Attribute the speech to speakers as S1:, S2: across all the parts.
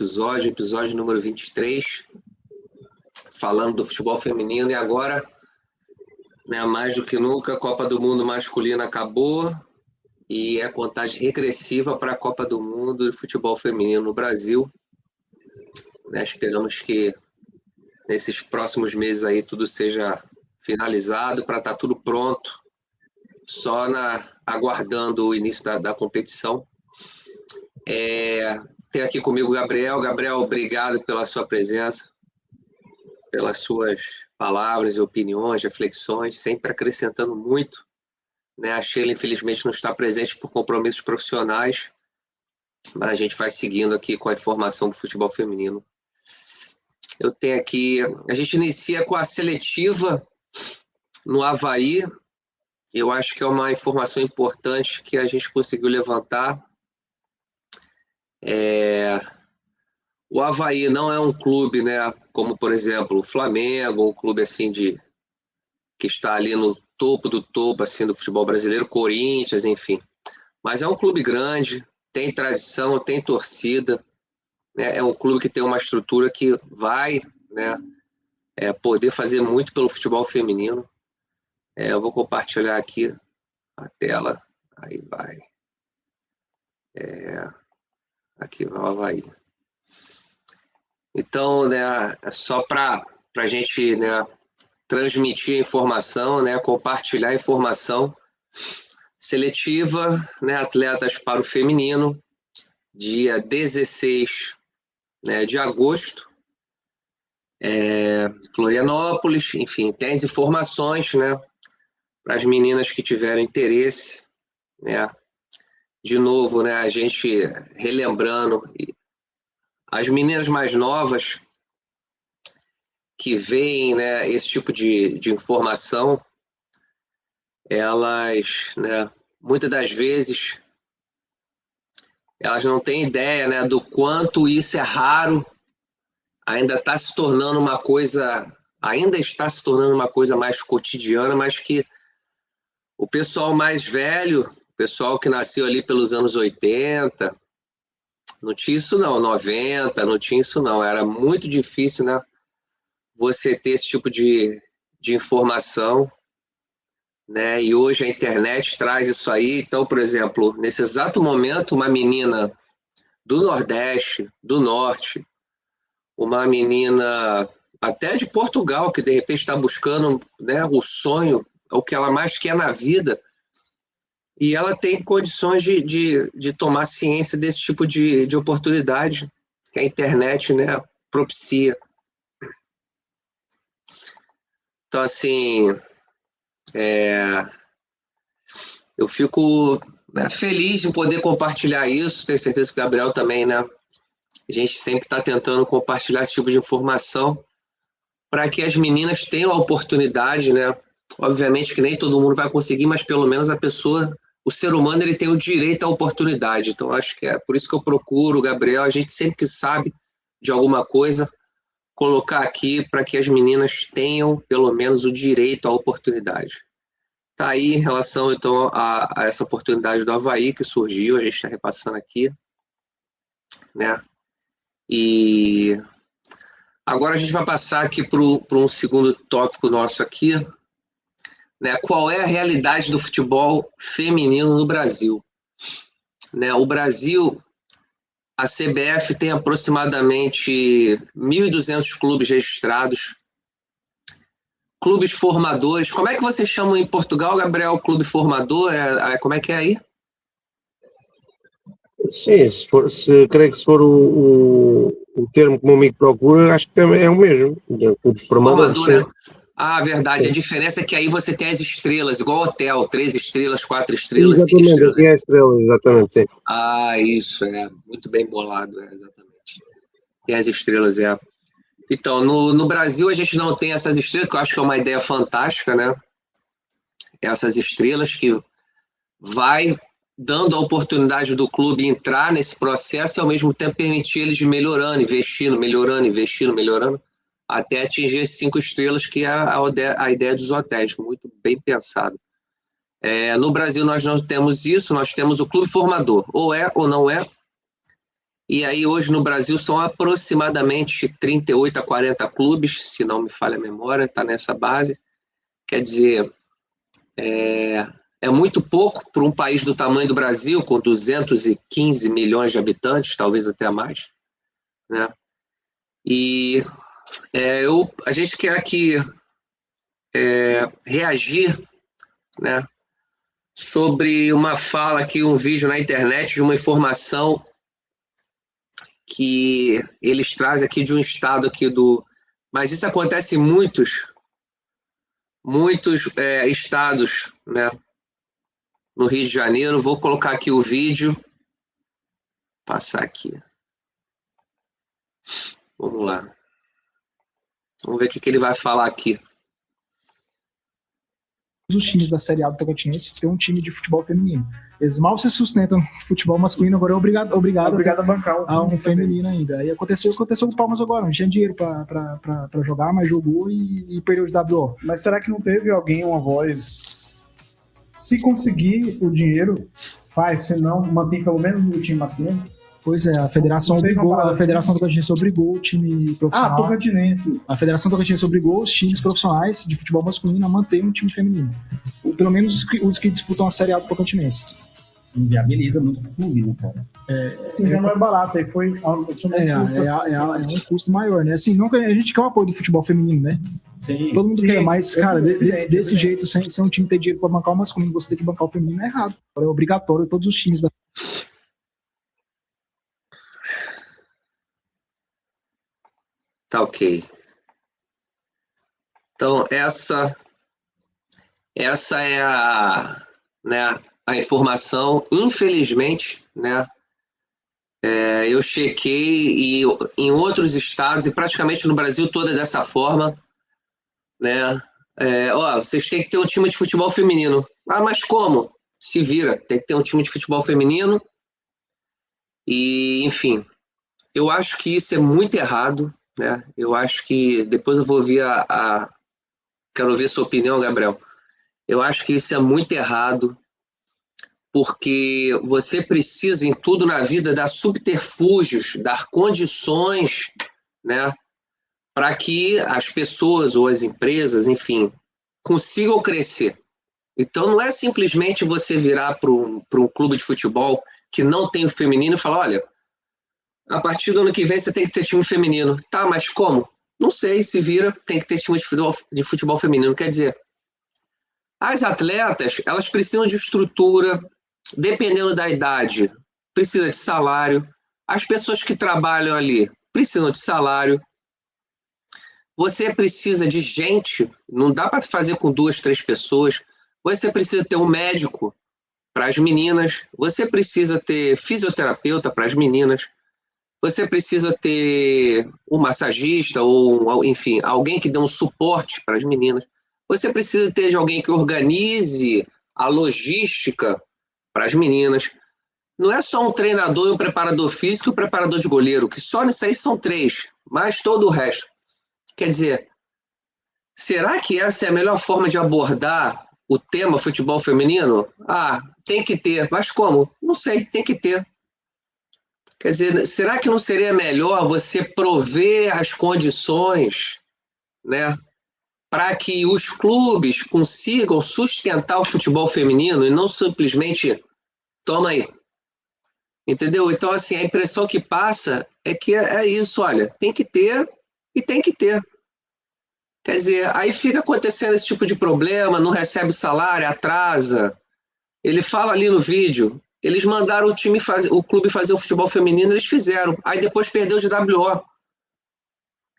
S1: episódio número 23, falando do futebol feminino. E agora, né, mais do que nunca, a Copa do Mundo masculina acabou e é contagem regressiva para a Copa do Mundo de futebol feminino no Brasil. Né, esperamos que nesses próximos meses aí tudo seja finalizado para estar tudo pronto, só aguardando o início da competição. Tem aqui comigo o Gabriel. Gabriel, obrigado pela sua presença, pelas suas palavras e opiniões, reflexões, sempre acrescentando muito. Né? A Sheila, infelizmente, não está presente por compromissos profissionais, mas a gente vai seguindo aqui com a informação do futebol feminino. Eu tenho aqui, a gente inicia com a seletiva no Avaí. Eu acho que é uma informação importante que a gente conseguiu levantar. O Avaí não é um clube, né, como, por exemplo, o Flamengo, um clube assim que está ali no topo do topo assim, do futebol brasileiro, Corinthians, enfim. Mas é um clube grande, tem tradição, tem torcida, né, é um clube que tem uma estrutura que vai, né, poder fazer muito pelo futebol feminino. Eu vou compartilhar aqui a tela. Aí vai. Aqui vai o Avaí. Então, né, é só para a gente, né, transmitir a informação, né, compartilhar a informação. Seletiva, né, atletas para o feminino, dia 16, né, de agosto. Florianópolis, enfim, tem as informações, né, para as meninas que tiverem interesse, né. De novo, né, a gente relembrando, as meninas mais novas que veem, né, esse tipo de informação, elas, né, muitas das vezes, elas não têm ideia, né, do quanto isso é raro, ainda está se tornando uma coisa mais cotidiana, mas que o pessoal mais velho, o pessoal que nasceu ali pelos anos 80, não tinha isso não, 90, não tinha isso não, era muito difícil, né, você ter esse tipo de informação, né, e hoje a internet traz isso aí. Então, por exemplo, nesse exato momento, uma menina do Nordeste, do Norte, uma menina até de Portugal, que de repente está buscando, né, o sonho, o que ela mais quer na vida, e ela tem condições de tomar ciência desse tipo de oportunidade que a internet, né, propicia. Então, assim, eu fico, né, feliz de poder compartilhar isso. Tenho certeza que o Gabriel também, né? A gente sempre está tentando compartilhar esse tipo de informação para que as meninas tenham a oportunidade, né? Obviamente que nem todo mundo vai conseguir, mas pelo menos a pessoa, o ser humano, ele tem o direito à oportunidade. Então, acho que é por isso que eu procuro, Gabriel, a gente sempre que sabe de alguma coisa, colocar aqui para que as meninas tenham pelo menos o direito à oportunidade. Está aí em relação, então, a essa oportunidade do Avaí que surgiu, a gente está repassando aqui, né? E agora a gente vai passar aqui para um segundo tópico nosso aqui, né? Qual é a realidade do futebol feminino no Brasil? Né? O Brasil, a CBF tem aproximadamente 1.200 clubes registrados, clubes formadores. Como é que vocês chamam em Portugal, Gabriel, clube formador? Como é que é aí?
S2: Sim, creio que se for o termo que o meu amigo procura, acho que também é o mesmo. Clube formador,
S1: Né? Ah, verdade. Sim. A diferença é que aí você tem as estrelas, igual hotel, 3 estrelas, 4 estrelas, 5 estrelas.
S2: Exatamente, aqui é estrelas, exatamente, sim.
S1: Ah, isso, muito bem bolado, exatamente. Tem as estrelas, Então, no Brasil a gente não tem essas estrelas, que eu acho que é uma ideia fantástica, né? Essas estrelas que vai dando a oportunidade do clube entrar nesse processo e ao mesmo tempo permitir eles melhorando, investindo, melhorando, até atingir as 5 estrelas, que é a ideia dos hotéis, muito bem pensado. No Brasil nós não temos isso, nós temos o clube formador, ou é ou não é, E aí hoje no Brasil são aproximadamente 38 a 40 clubes, se não me falha a memória, está nessa base. Quer dizer, é muito pouco para um país do tamanho do Brasil, com 215 milhões de habitantes, talvez até mais, né? E a gente quer aqui reagir, né, sobre uma fala aqui, um vídeo na internet de uma informação que eles trazem aqui de um estado aqui do... Mas isso acontece em muitos estados, né, no Rio de Janeiro. Vou colocar aqui o vídeo. Passar aqui. Vamos lá. Vamos ver o que ele vai falar aqui.
S3: Os times da Série A do Tocantinense tem um time de futebol feminino. Eles mal se sustentam no futebol masculino, agora é obrigado a bancar um feminino ainda. Aí aconteceu com o Palmas agora, não tinha dinheiro para jogar, mas jogou e perdeu de WO.
S4: Mas será que não teve alguém, uma voz, se conseguir o dinheiro, faz, se não, mantém pelo menos o time masculino?
S3: Pois é, a Federação Tocantinense obrigou o time profissional.
S4: Tocantinense.
S3: A Federação Tocantinense obrigou os times profissionais de futebol masculino a manter um time feminino. Pelo menos os que disputam a Série A do Tocantinense.
S4: Inviabiliza muito o clube, né, cara? Já não é barato, aí foi
S3: um custo maior, né? Assim, não, a gente quer o apoio do futebol feminino, né?
S4: Sim,
S3: todo mundo quer, mas, cara, desse jeito, sem um time ter dinheiro para bancar o masculino, você ter que bancar o feminino é errado. É obrigatório todos os times da...
S1: Tá ok. Então, essa é a informação. Infelizmente, né, eu chequei e em outros estados, e praticamente no Brasil todo é dessa forma, né? Vocês têm que ter um time de futebol feminino. Ah, mas como? Se vira, tem que ter um time de futebol feminino. E, enfim, eu acho que isso é muito errado, né? Eu acho que, depois eu vou ouvir quero ouvir a sua opinião, Gabriel. Eu acho que isso é muito errado, porque você precisa, em tudo na vida, dar subterfúgios, dar condições, né, para que as pessoas ou as empresas, enfim, consigam crescer. Então, não é simplesmente você virar para um clube de futebol que não tem o feminino e falar, olha, a partir do ano que vem você tem que ter time feminino. Tá, mas como? Não sei, se vira, tem que ter time de futebol feminino. Quer dizer, as atletas, elas precisam de estrutura, dependendo da idade, precisa de salário. As pessoas que trabalham ali precisam de salário. Você precisa de gente, não dá para fazer com 2, 3 pessoas. Você precisa ter um médico para as meninas, você precisa ter fisioterapeuta para as meninas, você precisa ter um massagista ou, enfim, alguém que dê um suporte para as meninas. Você precisa ter alguém que organize a logística para as meninas. Não é só um treinador e um preparador físico e um preparador de goleiro, que só nisso aí são 3, mas todo o resto. Quer dizer, será que essa é a melhor forma de abordar o tema futebol feminino? Ah, tem que ter. Mas como? Não sei, tem que ter. Quer dizer, será que não seria melhor você prover as condições, né, para que os clubes consigam sustentar o futebol feminino e não simplesmente toma aí? Entendeu? Então, assim, a impressão que passa é que é isso, olha, tem que ter e tem que ter. Quer dizer, aí fica acontecendo esse tipo de problema, não recebe salário, atrasa. Ele fala ali no vídeo, eles mandaram o clube fazer o futebol feminino, eles fizeram. Aí depois perdeu de WO. O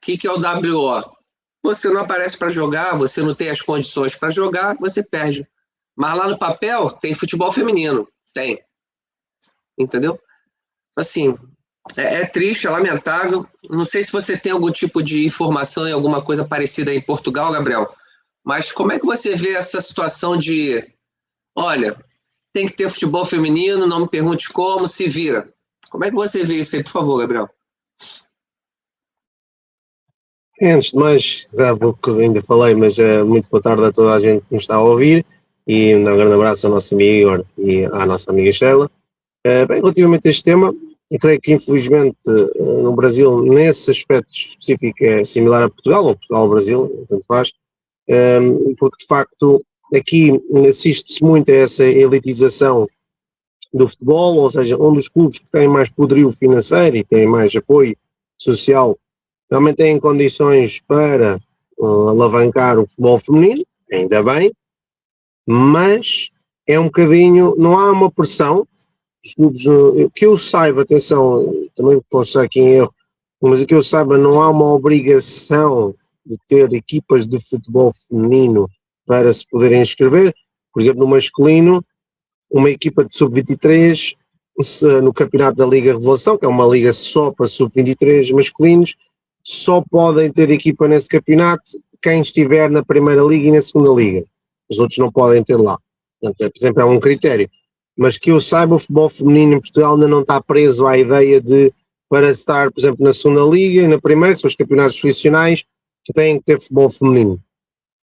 S1: que é o WO? Você não aparece para jogar, você não tem as condições para jogar, você perde. Mas lá no papel tem futebol feminino. Tem. Entendeu? Assim, é triste, é lamentável. Não sei se você tem algum tipo de informação e alguma coisa parecida em Portugal, Gabriel, mas como é que você vê essa situação de, olha, tem que ter futebol feminino, não me pergunte como, se vira. Como é que você vê isso aí, por favor, Gabriel?
S2: Antes de mais, há pouco ainda falei, mas muito boa tarde a toda a gente que nos está a ouvir e um grande abraço ao nosso amigo Igor e à nossa amiga Sheila. Bem, relativamente a este tema, Eu creio que infelizmente no Brasil, nesse aspecto específico, é similar a Portugal, ou Portugal ao Brasil, tanto faz, porque de facto aqui assiste-se muito a essa elitização do futebol, ou seja, onde os clubes que têm mais poderio financeiro e têm mais apoio social realmente têm condições para alavancar o futebol feminino, ainda bem, mas é um bocadinho, não há uma pressão, os clubes, que eu saiba, atenção, também posso estar aqui em erro, mas o que eu saiba, não há uma obrigação de ter equipas de futebol feminino para se poderem inscrever. Por exemplo, no masculino, uma equipa de sub-23 no campeonato da Liga Revelação, que é uma liga só para sub-23 masculinos, só podem ter equipa nesse campeonato quem estiver na primeira liga e na segunda liga. Os outros não podem ter lá. Portanto, por exemplo, é um critério. Mas que eu saiba, o futebol feminino em Portugal ainda não está preso à ideia de, para estar, por exemplo, na segunda liga e na primeira, que são os campeonatos profissionais, que têm que ter futebol feminino.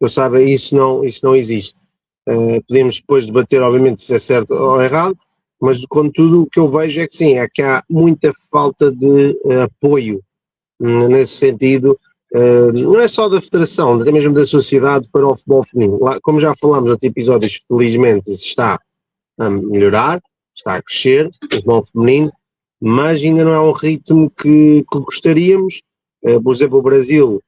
S2: Eu saiba, isso não existe. Podemos depois debater, obviamente, se é certo ou errado, mas contudo o que eu vejo é que sim, é que há muita falta de apoio nesse sentido, não é só da federação, até mesmo da sociedade para o futebol feminino. Lá, como já falámos nos episódios, felizmente está a melhorar, está a crescer o futebol feminino, mas ainda não é um ritmo que gostaríamos. Por exemplo, o Brasil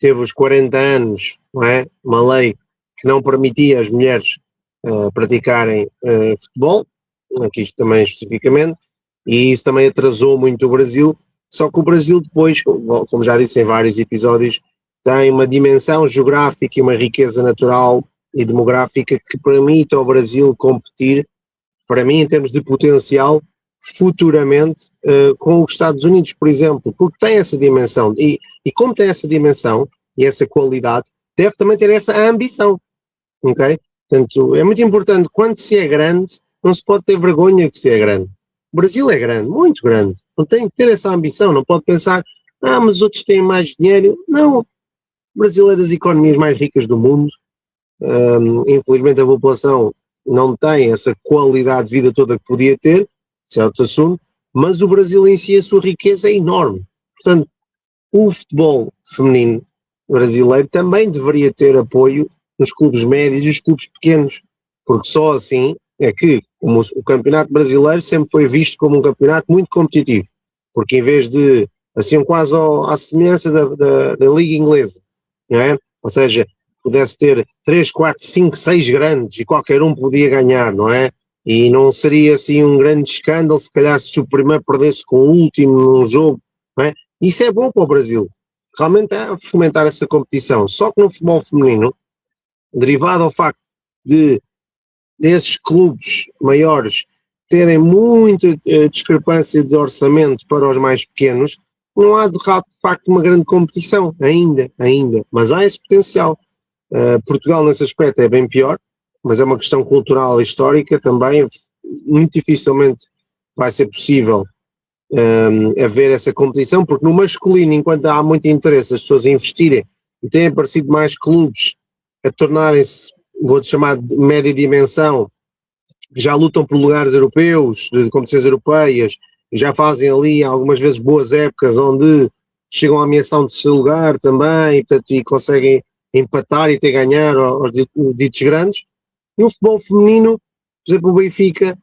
S2: teve os 40 anos, não é? Uma lei que não permitia às mulheres praticarem futebol, aqui isto também especificamente, e isso também atrasou muito o Brasil, só que o Brasil depois, como já disse em vários episódios, tem uma dimensão geográfica e uma riqueza natural e demográfica que permite ao Brasil competir, para mim, em termos de potencial, futuramente com os Estados Unidos, por exemplo, porque tem essa dimensão, e como tem essa dimensão e essa qualidade, deve também ter essa ambição, ok? Portanto, é muito importante, quando se é grande, não se pode ter vergonha que se é grande. O Brasil é grande, muito grande, não tem que ter essa ambição, não pode pensar, mas os outros têm mais dinheiro. Não, o Brasil é das economias mais ricas do mundo, infelizmente a população não tem essa qualidade de vida toda que podia ter, isso é outro assunto, mas o Brasil em si, a sua riqueza é enorme. Portanto, o futebol feminino brasileiro também deveria ter apoio nos clubes médios e nos clubes pequenos, porque só assim é que o campeonato brasileiro sempre foi visto como um campeonato muito competitivo, porque em vez de, assim quase à semelhança da Liga Inglesa, não é? Ou seja, pudesse ter 3, 4, 5, 6 grandes e qualquer um podia ganhar, não é? E não seria assim um grande escândalo se calhar se o primeiro perdesse com o último num jogo, não é? Isso é bom para o Brasil, realmente é fomentar essa competição, só que no futebol feminino, derivado ao facto de esses clubes maiores terem muita discrepância de orçamento para os mais pequenos, não há de facto uma grande competição, ainda, mas há esse potencial. Portugal nesse aspecto é bem pior, mas é uma questão cultural e histórica também, muito dificilmente vai ser possível haver essa competição, porque no masculino, enquanto há muito interesse as pessoas a investirem e têm aparecido mais clubes a tornarem-se, vou-te chamar de média dimensão, que já lutam por lugares europeus, de competições europeias, e já fazem ali algumas vezes boas épocas onde chegam a ameaçar um terceiro lugar também, e conseguem empatar e até ganhar aos ditos grandes. E o futebol feminino, por exemplo, o Benfica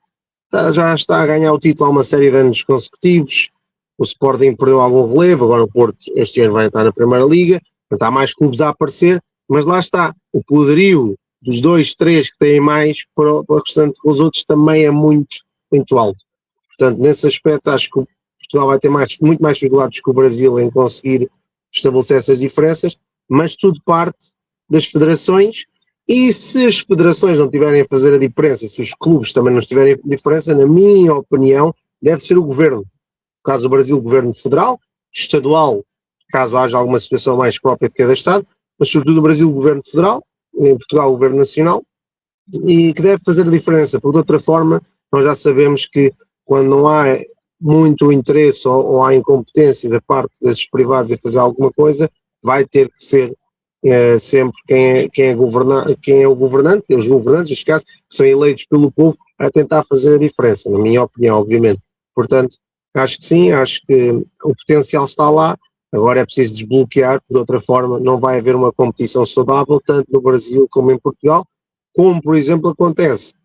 S2: já está a ganhar o título há uma série de anos consecutivos, o Sporting perdeu algum relevo, agora o Porto este ano vai estar na Primeira Liga, portanto há mais clubes a aparecer, mas lá está, o poderio dos 2, 3 que têm mais para o restante com os outros também é muito alto. Portanto, nesse aspecto acho que Portugal vai ter muito mais dificuldades que o Brasil em conseguir estabelecer essas diferenças, mas tudo parte das federações, e se as federações não tiverem a fazer a diferença, se os clubes também não tiverem a diferença, na minha opinião, deve ser o governo. No caso do Brasil, o governo federal, estadual, caso haja alguma situação mais própria de cada estado, mas sobretudo no Brasil o governo federal, em Portugal o governo nacional, e que deve fazer a diferença, porque de outra forma nós já sabemos que quando não há muito interesse ou há incompetência da parte desses privados em fazer alguma coisa, vai ter que ser sempre quem é o governante, os governantes, neste caso, que são eleitos pelo povo, a tentar fazer a diferença, na minha opinião, obviamente. Portanto, Acho que sim, acho que o potencial está lá, agora é preciso desbloquear, porque de outra forma não vai haver uma competição saudável, tanto no Brasil como em Portugal, como por exemplo acontece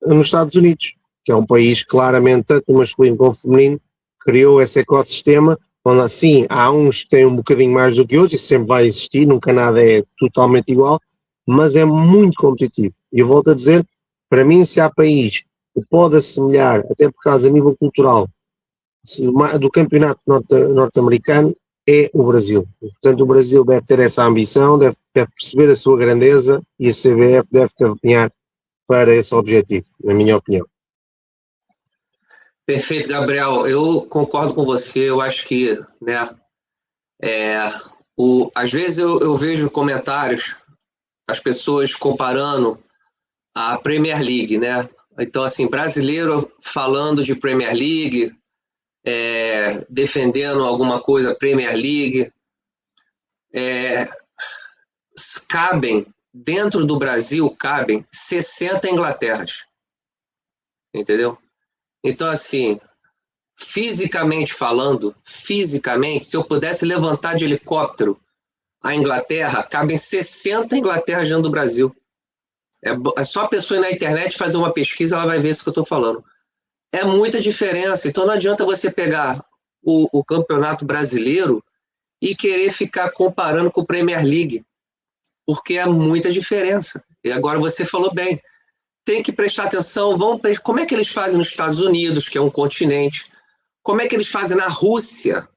S2: nos Estados Unidos, que é um país claramente, tanto no masculino como no feminino, criou esse ecossistema, onde assim há uns que têm um bocadinho mais do que outros, isso sempre vai existir, nunca nada é totalmente igual, mas é muito competitivo. E eu volto a dizer, para mim, se há país que pode assemelhar, até por causa a nível cultural, do campeonato norte-americano, é o Brasil. E, portanto, o Brasil deve ter essa ambição, deve perceber a sua grandeza e a CBF deve caminhar para esse objetivo, na minha opinião.
S1: Perfeito, Gabriel. Eu concordo com você. Eu acho que, né, às vezes eu vejo comentários, as pessoas comparando a Premier League, né? Então, assim, brasileiro falando de Premier League, defendendo alguma coisa Premier League, dentro do Brasil, cabem 60 Inglaterras, entendeu? Então, assim, fisicamente falando, se eu pudesse levantar de helicóptero a Inglaterra, cabem 60 Inglaterras dentro do Brasil. É só a pessoa ir na internet fazer uma pesquisa, ela vai ver isso que eu estou falando. É muita diferença. Então não adianta você pegar o campeonato brasileiro e querer ficar comparando com o Premier League, porque é muita diferença. E agora você falou bem, tem que prestar atenção, como é que eles fazem nos Estados Unidos, que é um continente, como é que eles fazem na Rússia,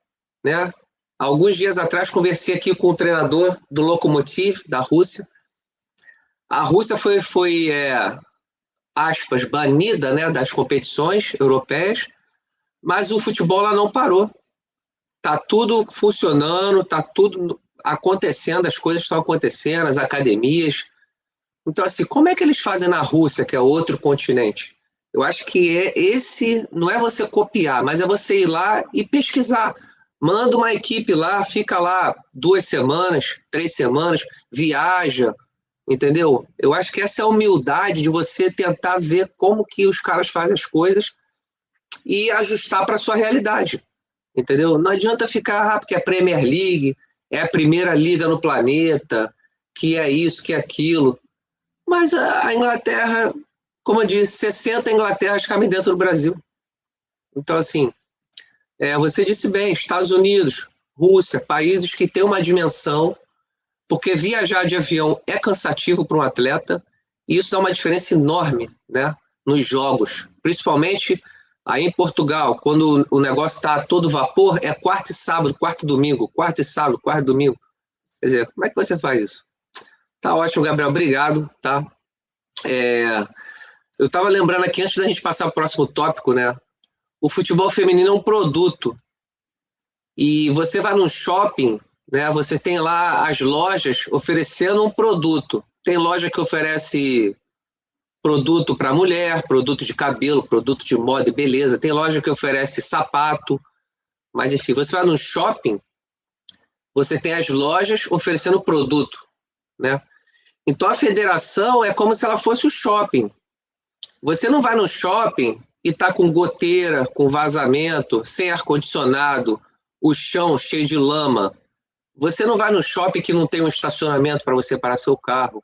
S1: né? Alguns dias atrás conversei aqui com o treinador do Lokomotiv da Rússia. A Rússia foi aspas, banida, né, das competições europeias, mas o futebol lá não parou. Tá tudo funcionando, tá tudo acontecendo, as coisas estão acontecendo, as academias. Então, assim, como é que eles fazem na Rússia, que é outro continente? Eu acho que não é você copiar, mas é você ir lá e pesquisar. Manda uma equipe lá, fica lá 2 semanas, 3 semanas, viaja, entendeu? Eu acho que essa é a humildade de você tentar ver como que os caras fazem as coisas e ajustar para a sua realidade, entendeu? Não adianta ficar, porque é Premier League, é a primeira liga no planeta, que é isso, que é aquilo. Mas a Inglaterra, como eu disse, 60 Inglaterras cabem dentro do Brasil. Então, assim, você disse bem, Estados Unidos, Rússia, países que têm uma dimensão, porque viajar de avião é cansativo para um atleta, e isso dá uma diferença enorme, né, nos jogos. Principalmente aí em Portugal, quando o negócio está a todo vapor, é quarta e sábado, quarta e domingo, quarta e sábado, quarta e domingo. Quer dizer, como é que você faz isso? Tá ótimo, Gabriel, obrigado, tá? Eu estava lembrando aqui, antes da gente passar para o próximo tópico, né? O futebol feminino é um produto. E você vai num shopping, né? Você tem lá as lojas oferecendo um produto. Tem loja que oferece produto para mulher, produto de cabelo, produto de moda e beleza. Tem loja que oferece sapato. Mas, enfim, você vai num shopping, você tem as lojas oferecendo produto, né? Então, a federação é como se ela fosse o shopping. Você não vai no shopping e está com goteira, com vazamento, sem ar-condicionado, o chão cheio de lama. Você não vai no shopping que não tem um estacionamento para você parar seu carro.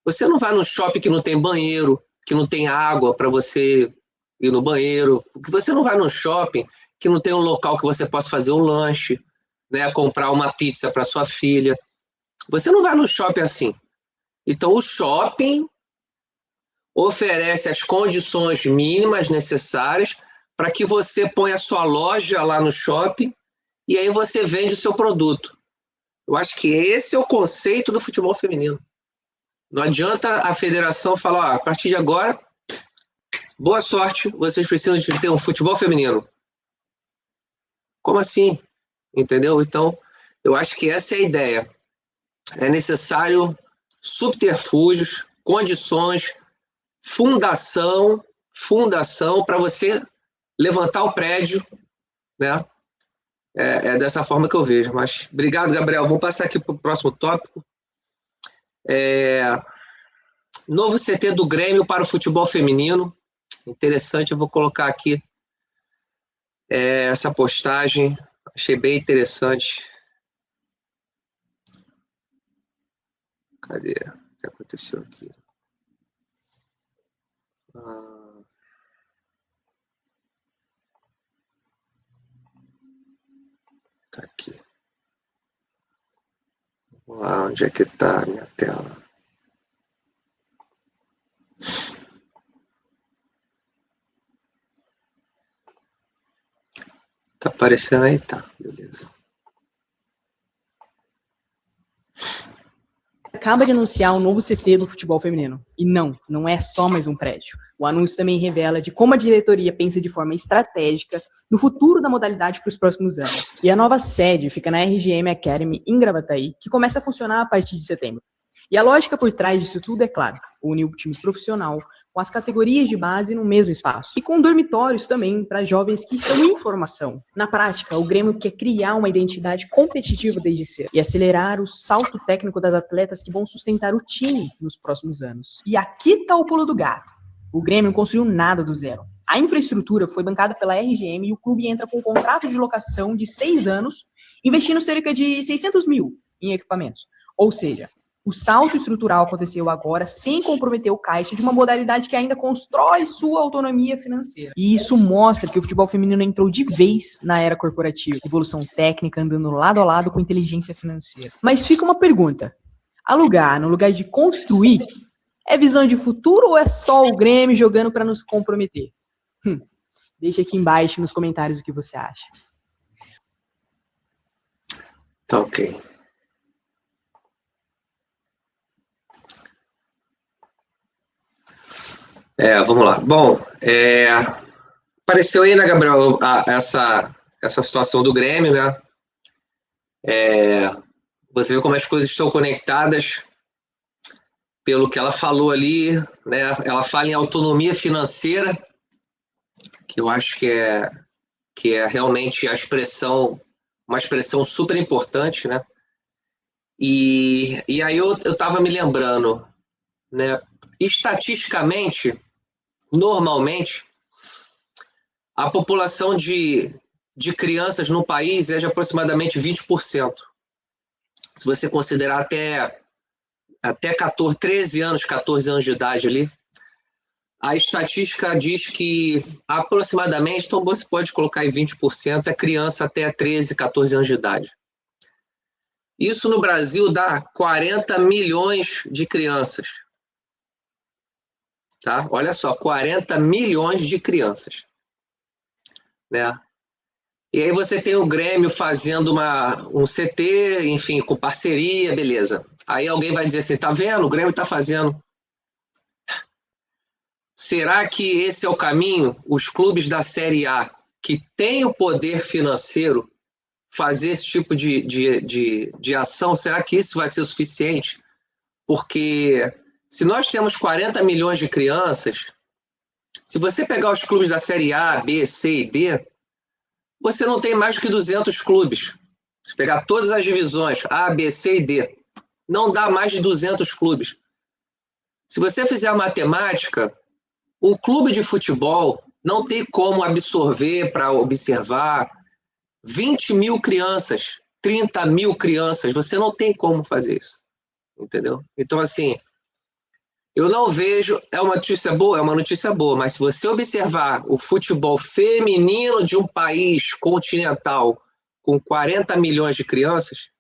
S1: Você não vai no shopping que não tem banheiro, que não tem água para você ir no banheiro. Você não vai no shopping que não tem um local que você possa fazer um lanche, né, comprar uma pizza para sua filha. Você não vai no shopping assim. Então, o shopping oferece as condições mínimas necessárias para que você ponha a sua loja lá no shopping e aí você vende o seu produto. Eu acho que esse é o conceito do futebol feminino. Não adianta a federação falar, a partir de agora, boa sorte, vocês precisam de ter um futebol feminino. Como assim? Entendeu? Então, eu acho que essa é a ideia. É necessário subterfúgios, condições, fundação para você levantar o prédio, né? É dessa forma que eu vejo. Mas obrigado, Gabriel. Vamos passar aqui para o próximo tópico. Novo CT do Grêmio para o futebol feminino. Interessante, eu vou colocar aqui essa postagem, achei bem interessante. Cadê? O que aconteceu aqui? Tá aqui. Vamos lá, onde é que tá a minha tela? Tá aparecendo aí? Tá, beleza.
S5: Acaba de anunciar um novo CT do futebol feminino. E não é só mais um prédio. O anúncio também revela de como a diretoria pensa de forma estratégica no futuro da modalidade para os próximos anos. E a nova sede fica na RGM Academy, em Gravataí, que começa a funcionar a partir de setembro. E a lógica por trás disso tudo é, claro, unir o time profissional com as categorias de base no mesmo espaço. E com dormitórios também para jovens que estão em formação. Na prática, o Grêmio quer criar uma identidade competitiva desde cedo e acelerar o salto técnico das atletas que vão sustentar o time nos próximos anos. E aqui está o pulo do gato. O Grêmio não construiu nada do zero. A infraestrutura foi bancada pela RGM e o clube entra com um contrato de locação de 6 anos, investindo cerca de 600 mil em equipamentos. Ou seja, o salto estrutural aconteceu agora sem comprometer o caixa de uma modalidade que ainda constrói sua autonomia financeira. E isso mostra que o futebol feminino entrou de vez na era corporativa. Evolução técnica andando lado a lado com inteligência financeira. Mas fica uma pergunta. Alugar no lugar de construir é visão de futuro ou é só o Grêmio jogando para nos comprometer? Deixa aqui embaixo nos comentários o que você acha.
S1: Tá ok. Vamos lá. Bom, apareceu aí, né, Gabriel, essa situação do Grêmio, né? Você vê como as coisas estão conectadas pelo que ela falou ali, né? Ela fala em autonomia financeira, que eu acho que é realmente uma expressão super importante, né? E aí eu estava me lembrando, né? Estatisticamente, normalmente, a população de crianças no país é de aproximadamente 20%. Se você considerar até 14 anos de idade ali, a estatística diz que aproximadamente, então você pode colocar em 20%, é criança até 13, 14 anos de idade. Isso no Brasil dá 40 milhões de crianças. Tá? Olha só, 40 milhões de crianças. Né? E aí você tem o Grêmio fazendo um CT, enfim, com parceria, beleza. Aí alguém vai dizer assim, tá vendo? O Grêmio tá fazendo. Será que esse é o caminho? Os clubes da Série A, que têm o poder financeiro, fazer esse tipo de ação, será que isso vai ser o suficiente? Porque se nós temos 40 milhões de crianças, se você pegar os clubes da Série A, B, C e D, você não tem mais do que 200 clubes. Se pegar todas as divisões, A, B, C e D, não dá mais de 200 clubes. Se você fizer a matemática, um clube de futebol não tem como absorver para observar 20 mil crianças, 30 mil crianças, você não tem como fazer isso. Entendeu? Então, assim, eu não vejo... É uma notícia boa, mas se você observar o futebol feminino de um país continental com 40 milhões de crianças,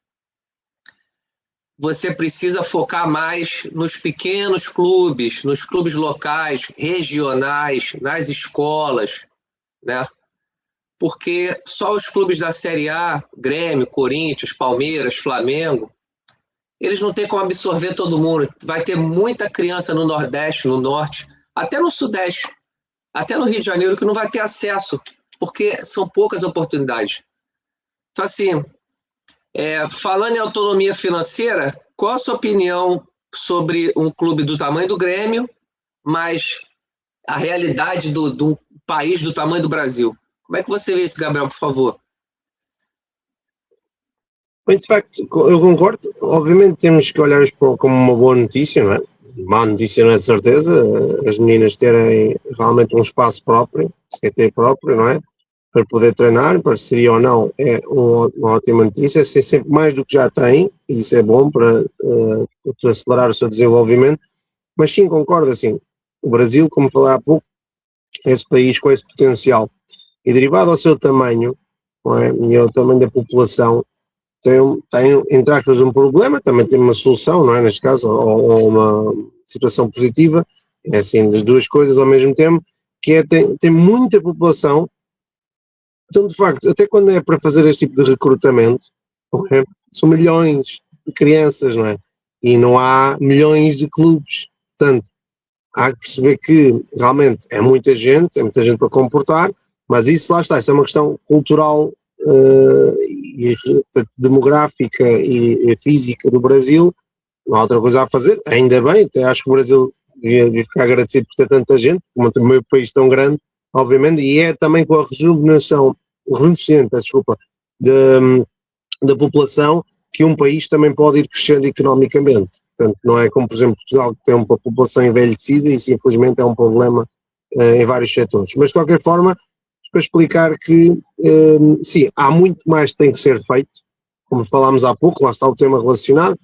S1: você precisa focar mais nos pequenos clubes, nos clubes locais, regionais, nas escolas, né? Porque só os clubes da Série A, Grêmio, Corinthians, Palmeiras, Flamengo, eles não têm como absorver todo mundo. Vai ter muita criança no Nordeste, no Norte, até no Sudeste, até no Rio de Janeiro, que não vai ter acesso, porque são poucas oportunidades. Então, assim, falando em autonomia financeira, qual a sua opinião sobre um clube do tamanho do Grêmio, mas a realidade de um país do tamanho do Brasil? Como é que você vê isso, Gabriel, por favor?
S2: Bem, de facto, eu concordo. Obviamente temos que olhar isto como uma boa notícia, não é? Má notícia não é de certeza, as meninas terem realmente um espaço próprio, CT próprio, não é? para poder treinar, parceria ou não, é uma ótima notícia, é sempre mais do que já tem, e isso é bom para acelerar o seu desenvolvimento, mas sim, concordo, assim, o Brasil, como falei há pouco, é esse país com esse potencial, e derivado ao seu tamanho, não é, e ao tamanho da população, tem, entre aspas, um problema, também tem uma solução, não é, neste caso, ou uma situação positiva, é assim, das duas coisas ao mesmo tempo, que é, tem muita população. Então, de facto, até quando é para fazer este tipo de recrutamento, não é, são milhões de crianças, não é? E não há milhões de clubes. Portanto, há que perceber que realmente é muita gente para comportar, mas isso lá está, isso é uma questão cultural e demográfica e física do Brasil. Não há outra coisa a fazer, ainda bem, até acho que o Brasil devia ficar agradecido por ter tanta gente, como o meu país tão grande, obviamente, e é também com a rejuvenescimento da população que um país também pode ir crescendo economicamente. Portanto, não é como, por exemplo, Portugal, que tem uma população envelhecida, e isso infelizmente é um problema em vários setores. Mas de qualquer forma, para explicar que sim, há muito mais que tem que ser feito, como falámos há pouco, lá está o tema relacionado.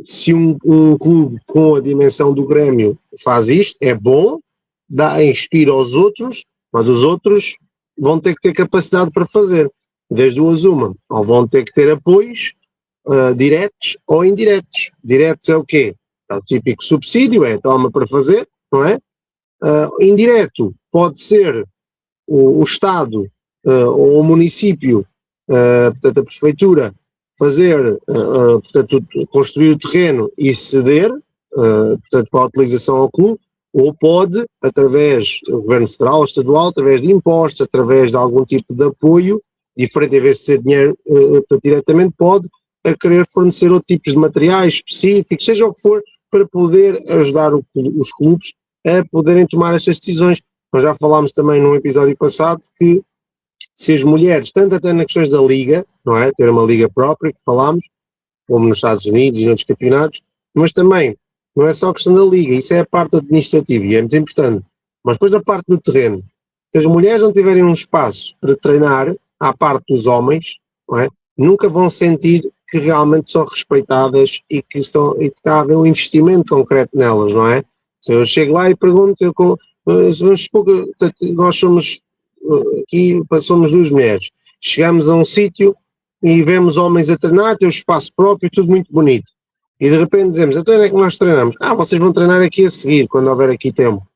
S2: Se um clube com a dimensão do Grêmio faz isto, é bom, inspira aos outros, mas os outros vão ter que ter capacidade para fazer. Das duas uma, ou vão ter que ter apoios diretos ou indiretos. Diretos é o quê? É o típico subsídio, é toma para fazer, não é? Indireto pode ser o Estado ou o município, portanto a prefeitura, fazer, portanto, construir o terreno e ceder, portanto, para a utilização ao clube, ou pode, através do governo federal ou estadual, através de impostos, através de algum tipo de apoio, diferente, em vez de ser dinheiro diretamente, pode querer fornecer outros tipos de materiais específicos, seja o que for, para poder ajudar os clubes a poderem tomar estas decisões. Nós já falámos também num episódio passado que se as mulheres, tanto até nas questões da liga, não é, ter uma liga própria, que falámos, como nos Estados Unidos e noutros campeonatos, mas também não é só a questão da liga, isso é a parte administrativa e é muito importante, mas depois da parte do terreno, se as mulheres não tiverem um espaço para treinar, à parte dos homens, não é, nunca vão sentir que realmente são respeitadas e que está a haver um investimento concreto nelas, não é? Se eu chego lá e pergunto, vamos supor que nós somos aqui, somos duas mulheres, chegamos a um sítio e vemos homens a treinar, tem o espaço próprio, tudo muito bonito, e de repente dizemos, então onde é que nós treinamos? Vocês vão treinar aqui a seguir, quando houver aqui tempo.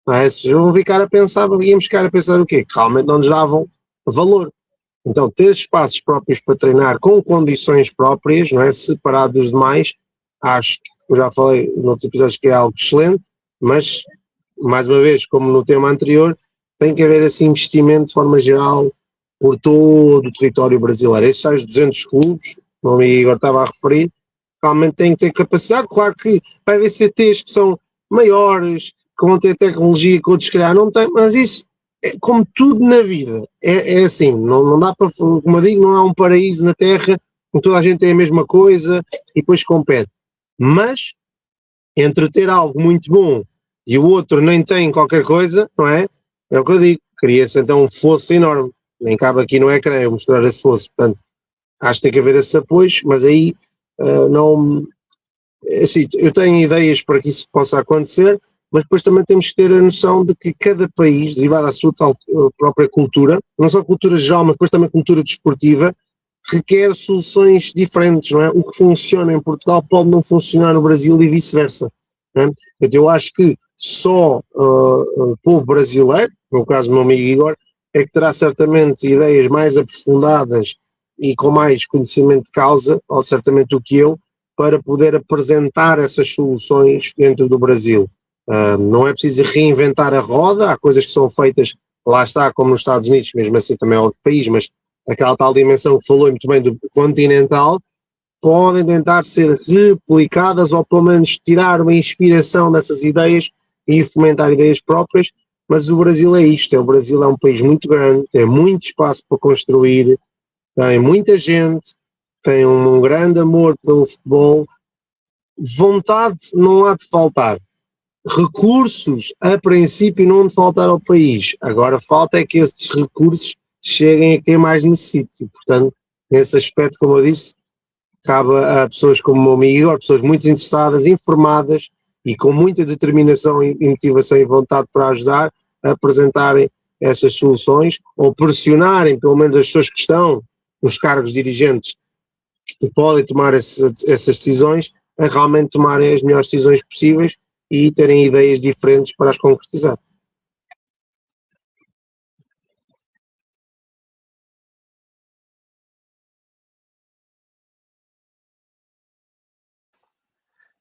S2: Não é? Vocês vão ficar a pensar, íamos ficar a pensar o quê? Que realmente não nos davam valor. Então, ter espaços próprios para treinar com condições próprias, não é? Separado dos demais, acho que, eu já falei noutros episódios, que é algo excelente, mas, mais uma vez, como no tema anterior, tem que haver esse investimento de forma geral por todo o território brasileiro. Esses são os 200 clubes, o meu amigo Igor estava a referir, realmente têm que ter capacidade. Claro que vai haver CTs que são maiores, que vão ter tecnologia que outros se calhar não têm, mas isso, como tudo na vida, é assim, não dá para, como eu digo, não há um paraíso na Terra em que toda a gente tem a mesma coisa e depois compete. Mas, entre ter algo muito bom e o outro nem tem qualquer coisa, não é? É o que eu digo, cria-se então um fosso enorme, nem cabe aqui no ecrã eu mostrar esse fosso, portanto, acho que tem que haver esses apoios, mas aí não, assim, eu tenho ideias para que isso possa acontecer, mas depois também temos que ter a noção de que cada país, derivado da sua tal própria cultura, não só cultura geral, mas depois também cultura desportiva, requer soluções diferentes, não é? O que funciona em Portugal pode não funcionar no Brasil e vice-versa. Não é? Eu acho que só o povo brasileiro, no caso do meu amigo Igor, é que terá certamente ideias mais aprofundadas e com mais conhecimento de causa, ou certamente do que eu, para poder apresentar essas soluções dentro do Brasil. Não é preciso reinventar a roda, há coisas que são feitas, lá está, como nos Estados Unidos, mesmo assim também é outro país, mas aquela tal dimensão que falou muito bem do continental, podem tentar ser replicadas ou pelo menos tirar uma inspiração dessas ideias e fomentar ideias próprias, mas o Brasil é isto, o Brasil é um país muito grande, tem muito espaço para construir, tem muita gente, tem um grande amor pelo futebol, vontade não há de faltar, recursos a princípio não há de faltar ao país, agora falta é que estes recursos cheguem a quem mais necessite. E, portanto, nesse aspecto, como eu disse, cabe a pessoas como o meu amigo Igor, pessoas muito interessadas, informadas e com muita determinação e motivação e vontade para ajudar, a apresentarem essas soluções ou pressionarem pelo menos as pessoas que estão nos cargos dirigentes que podem tomar essas decisões a realmente tomarem as melhores decisões possíveis e terem ideias diferentes para as concretizar.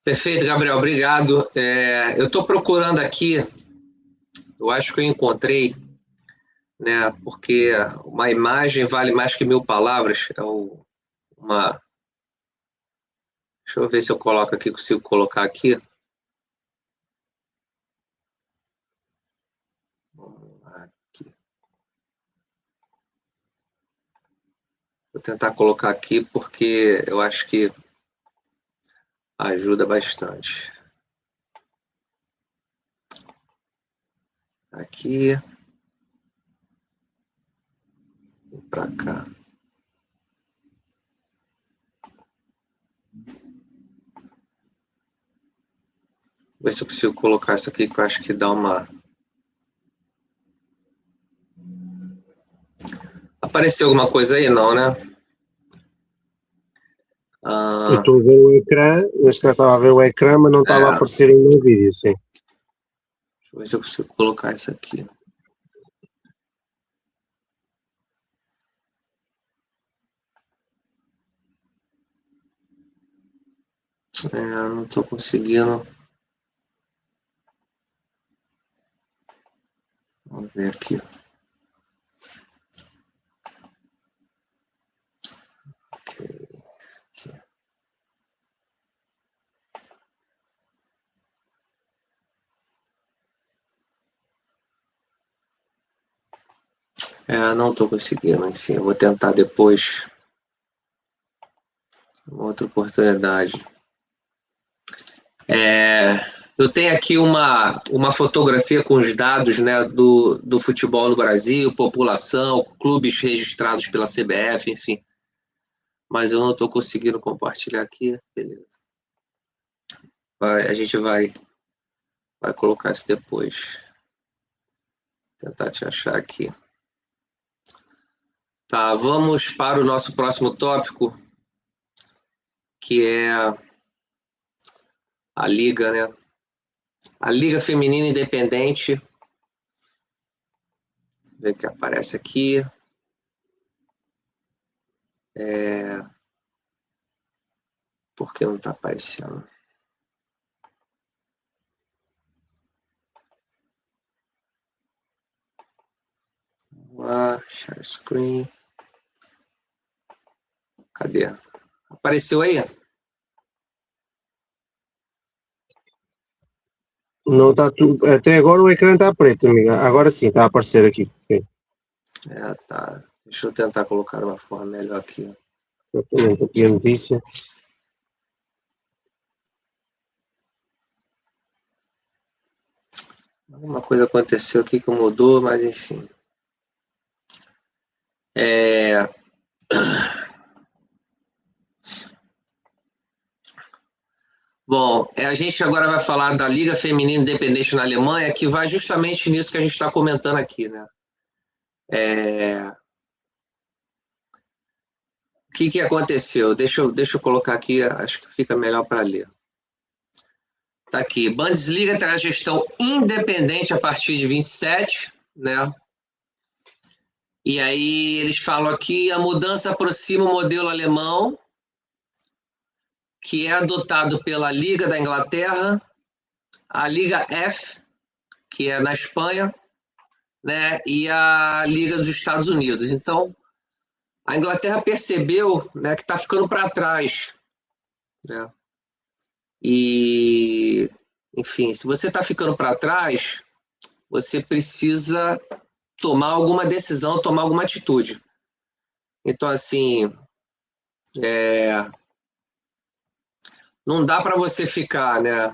S1: Perfeito, Gabriel, obrigado. Eu estou procurando aqui, eu acho que eu encontrei, né? Porque uma imagem vale mais que 1000 palavras. Deixa eu ver se eu coloco aqui, consigo colocar aqui. Aqui. Vou tentar colocar aqui porque eu acho que ajuda bastante. Aqui. Para cá. Vou ver se eu consigo colocar isso aqui, que eu acho que dá uma... Apareceu alguma coisa aí? Não, né?
S2: Eu estou a ver o ecrã, neste caso estava a ver o ecrã, mas não estava a aparecer ainda no vídeo, sim.
S1: Deixa eu ver se eu consigo colocar isso aqui. Não estou conseguindo. Vamos ver aqui. Aqui. Não estou conseguindo, enfim, eu vou tentar depois. Uma outra oportunidade. Eu tenho aqui uma fotografia com os dados, né, do futebol no Brasil, população, clubes registrados pela CBF, enfim. Mas eu não estou conseguindo compartilhar aqui. Beleza. A gente vai colocar isso depois. Vou tentar te achar aqui. Tá, vamos para o nosso próximo tópico, que é a Liga, né? A Liga Feminina Independente. Ver que aparece aqui. Por que não está aparecendo? Vamos lá, share screen. Cadê? Apareceu aí?
S2: Não está tudo. Até agora o ecrã está preto, amiga. Agora sim, está a aparecer aqui. Sim.
S1: Tá. Deixa eu tentar colocar uma forma melhor aqui.
S2: Exatamente, aqui a notícia.
S1: Alguma coisa aconteceu aqui que mudou, mas enfim. Bom, a gente agora vai falar da Liga Feminina Independente na Alemanha, que vai justamente nisso que a gente está comentando aqui, né? O que aconteceu? Deixa eu colocar aqui, acho que fica melhor para ler. Tá aqui, Bundesliga terá gestão independente a partir de 27, né? E aí eles falam aqui, a mudança aproxima o modelo alemão, que é adotado pela Liga da Inglaterra, a Liga F, que é na Espanha, né, e a Liga dos Estados Unidos. Então, a Inglaterra percebeu, né, que está ficando para trás, né? E, enfim, se você está ficando para trás, você precisa tomar alguma decisão, tomar alguma atitude. Então, assim, não dá para você ficar, né,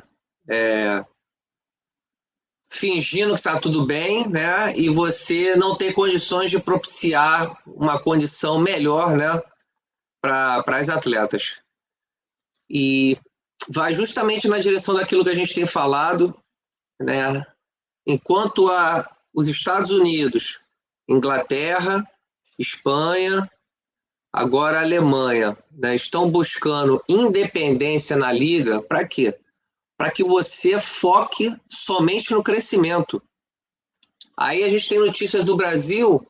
S1: fingindo que está tudo bem, né? E você não tem condições de propiciar uma condição melhor, né? Para as atletas. E vai justamente na direção daquilo que a gente tem falado, né? Enquanto os Estados Unidos, Inglaterra, Espanha, agora a Alemanha, né, estão buscando independência na liga, para quê? Para que você foque somente no crescimento. Aí a gente tem notícias do Brasil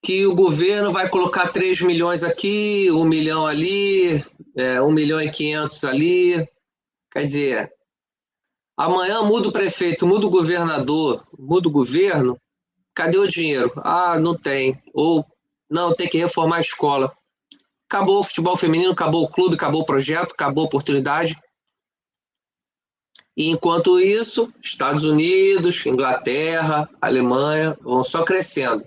S1: que o governo vai colocar 3 milhões aqui, 1 milhão ali, 1 milhão e 500 ali. Quer dizer, amanhã muda o prefeito, muda o governador, muda o governo, cadê o dinheiro? Ah, não tem. Ou, não, tem que reformar a escola. Acabou o futebol feminino, acabou o clube, acabou o projeto, acabou a oportunidade. E enquanto isso, Estados Unidos, Inglaterra, Alemanha vão só crescendo.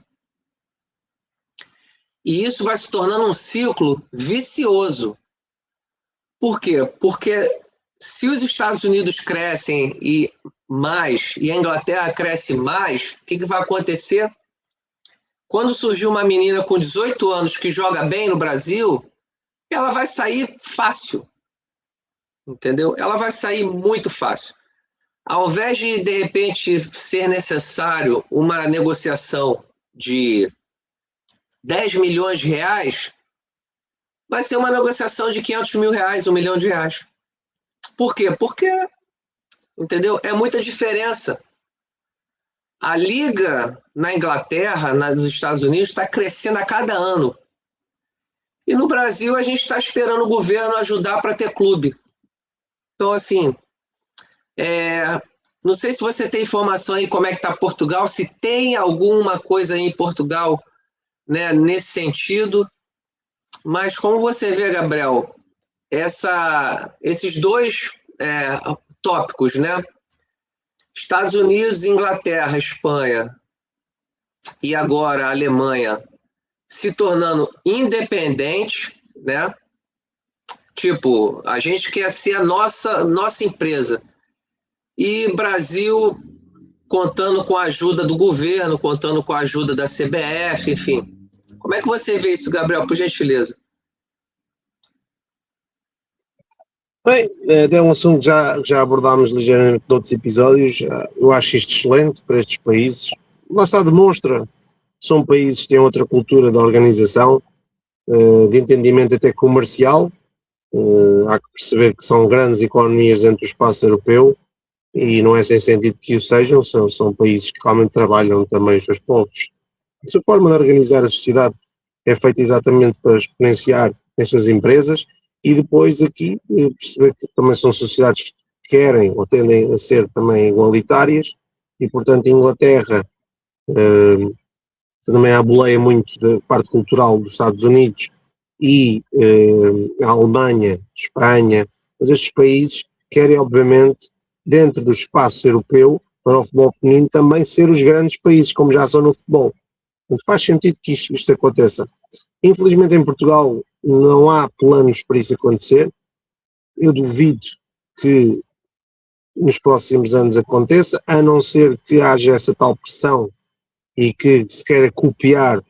S1: E isso vai se tornando um ciclo vicioso. Por quê? Porque se os Estados Unidos crescem e mais, e a Inglaterra cresce mais, o que vai acontecer? Quando surgiu uma menina com 18 anos que joga bem no Brasil, ela vai sair fácil. Entendeu? Ela vai sair muito fácil. Ao invés de repente, ser necessário uma negociação de 10 milhões de reais, vai ser uma negociação de 500 mil reais, 1 milhão de reais. Por quê? Porque, entendeu? É muita diferença. A liga na Inglaterra, nos Estados Unidos, está crescendo a cada ano. E no Brasil, a gente está esperando o governo ajudar para ter clube. Então, assim, não sei se você tem informação aí como é que está Portugal, se tem alguma coisa aí em Portugal, né, nesse sentido. Mas como você vê, Gabriel, esses dois tópicos, né? Estados Unidos, Inglaterra, Espanha e agora a Alemanha se tornando independentes, né? Tipo, a gente quer ser a nossa empresa. E Brasil contando com a ajuda do governo, contando com a ajuda da CBF, enfim. Como é que você vê isso, Gabriel, por gentileza?
S2: Bem, é um assunto que já abordámos ligeiramente noutros episódios. Eu acho isto excelente para estes países. Lá está, demonstra que são países que têm outra cultura de organização, de entendimento até comercial. Há que perceber que são grandes economias dentro do espaço europeu e não é sem sentido que o sejam, são países que realmente trabalham também os seus povos. A sua forma de organizar a sociedade é feita exatamente para exponenciar estas empresas e depois aqui perceber que também são sociedades que querem ou tendem a ser também igualitárias e, portanto, a Inglaterra também há boleia muito da parte cultural dos Estados Unidos e a Alemanha, Espanha, mas estes países querem, obviamente, dentro do espaço europeu, para o futebol feminino, também ser os grandes países, como já são no futebol. Portanto, faz sentido que isto aconteça. Infelizmente, em Portugal, não há planos para isso acontecer. Eu duvido que nos próximos anos aconteça, a não ser que haja essa tal pressão e que se queira copiar,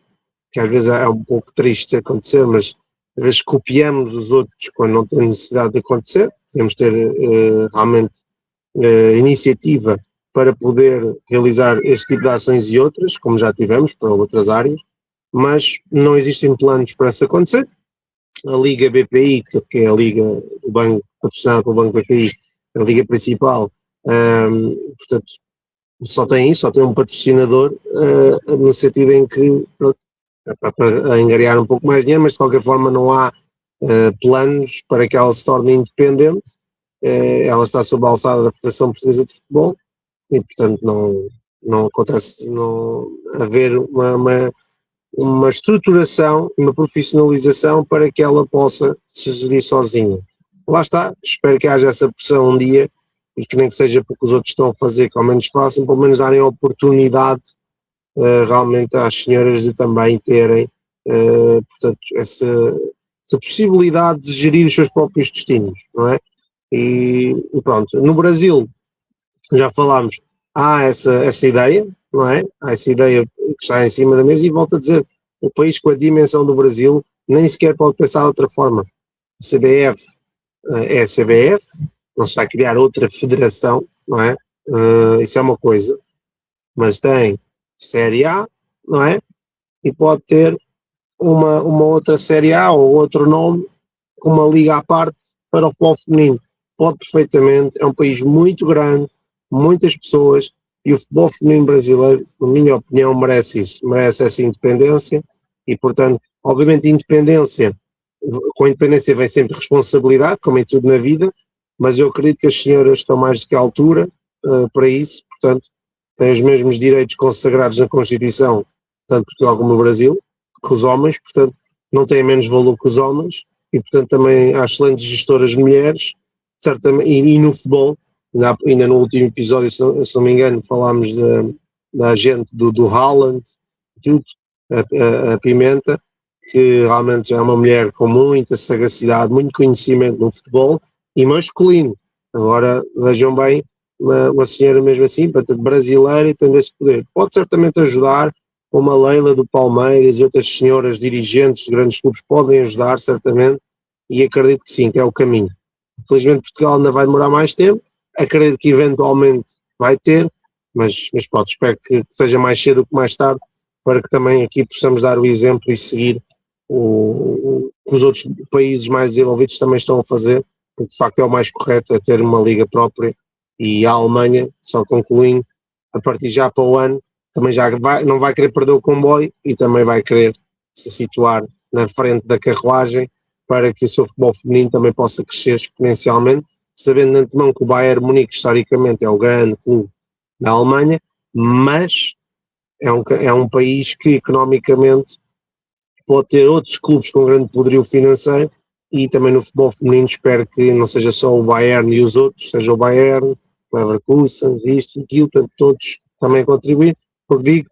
S2: que às vezes é um pouco triste acontecer, mas às vezes copiamos os outros quando não tem necessidade de acontecer. Temos de ter realmente iniciativa para poder realizar este tipo de ações e outras, como já tivemos para outras áreas, mas não existem planos para isso acontecer. A Liga BPI, que é a Liga do Banco, patrocinada pelo Banco BPI, a Liga principal, portanto, só tem isso, só tem um patrocinador, no sentido em que, pronto, é para angariar um pouco mais dinheiro, mas de qualquer forma não há planos para que ela se torne independente. Ela está sob a alçada da Federação Portuguesa de Futebol e, portanto, não acontece não haver uma estruturação, uma profissionalização para que ela possa se gerir sozinha. Lá está, espero que haja essa pressão um dia e que nem que seja porque os outros estão a fazer, que ao menos façam, pelo menos darem a oportunidade realmente às senhoras de também terem, portanto, essa possibilidade de gerir os seus próprios destinos, não é? E pronto, no Brasil, já falámos, há essa ideia, não é? Há essa ideia que está em cima da mesa e volto a dizer, o país com a dimensão do Brasil nem sequer pode pensar de outra forma. A CBF é a CBF, não se vai criar outra federação, não é? Isso é uma coisa, mas tem Série A, não é? E pode ter uma outra Série A ou outro nome com uma liga à parte para o futebol feminino. Pode perfeitamente, é um país muito grande, muitas pessoas, e o futebol feminino brasileiro, na minha opinião, merece isso, merece essa independência e, portanto, obviamente independência, com a independência vem sempre responsabilidade, como em tudo na vida, mas eu acredito que as senhoras estão mais do que à altura para isso, portanto, têm os mesmos direitos consagrados na Constituição, tanto Portugal como no Brasil, que os homens, portanto, não têm menos valor que os homens, e portanto também há excelentes gestoras mulheres, certamente, e no futebol, ainda no último episódio, se não me engano, falámos da agente do Haaland, tudo, a Pimenta, que realmente é uma mulher com muita sagacidade, muito conhecimento no futebol, e masculino. Agora, vejam bem, uma senhora mesmo assim, brasileira e tendo esse poder. Pode certamente ajudar, como a Leila do Palmeiras e outras senhoras dirigentes de grandes clubes podem ajudar, certamente, e acredito que sim, que é o caminho. Infelizmente Portugal ainda vai demorar mais tempo, acredito que eventualmente vai ter, mas pronto, espero que seja mais cedo do que mais tarde, para que também aqui possamos dar o exemplo e seguir o que os outros países mais desenvolvidos também estão a fazer, porque de facto é o mais correto, é ter uma liga própria, e a Alemanha, só concluindo, a partir já para o ano, também já não vai querer perder o comboio e também vai querer se situar na frente da carruagem para que o seu futebol feminino também possa crescer exponencialmente, sabendo de antemão que o Bayern Munique historicamente é o grande clube da Alemanha, mas é um país que economicamente pode ter outros clubes com grande poderio financeiro, e também no futebol feminino espero que não seja só o Bayern e os outros, seja o Bayern, o Leverkusen, isto e aquilo, portanto todos também contribuir, porque digo,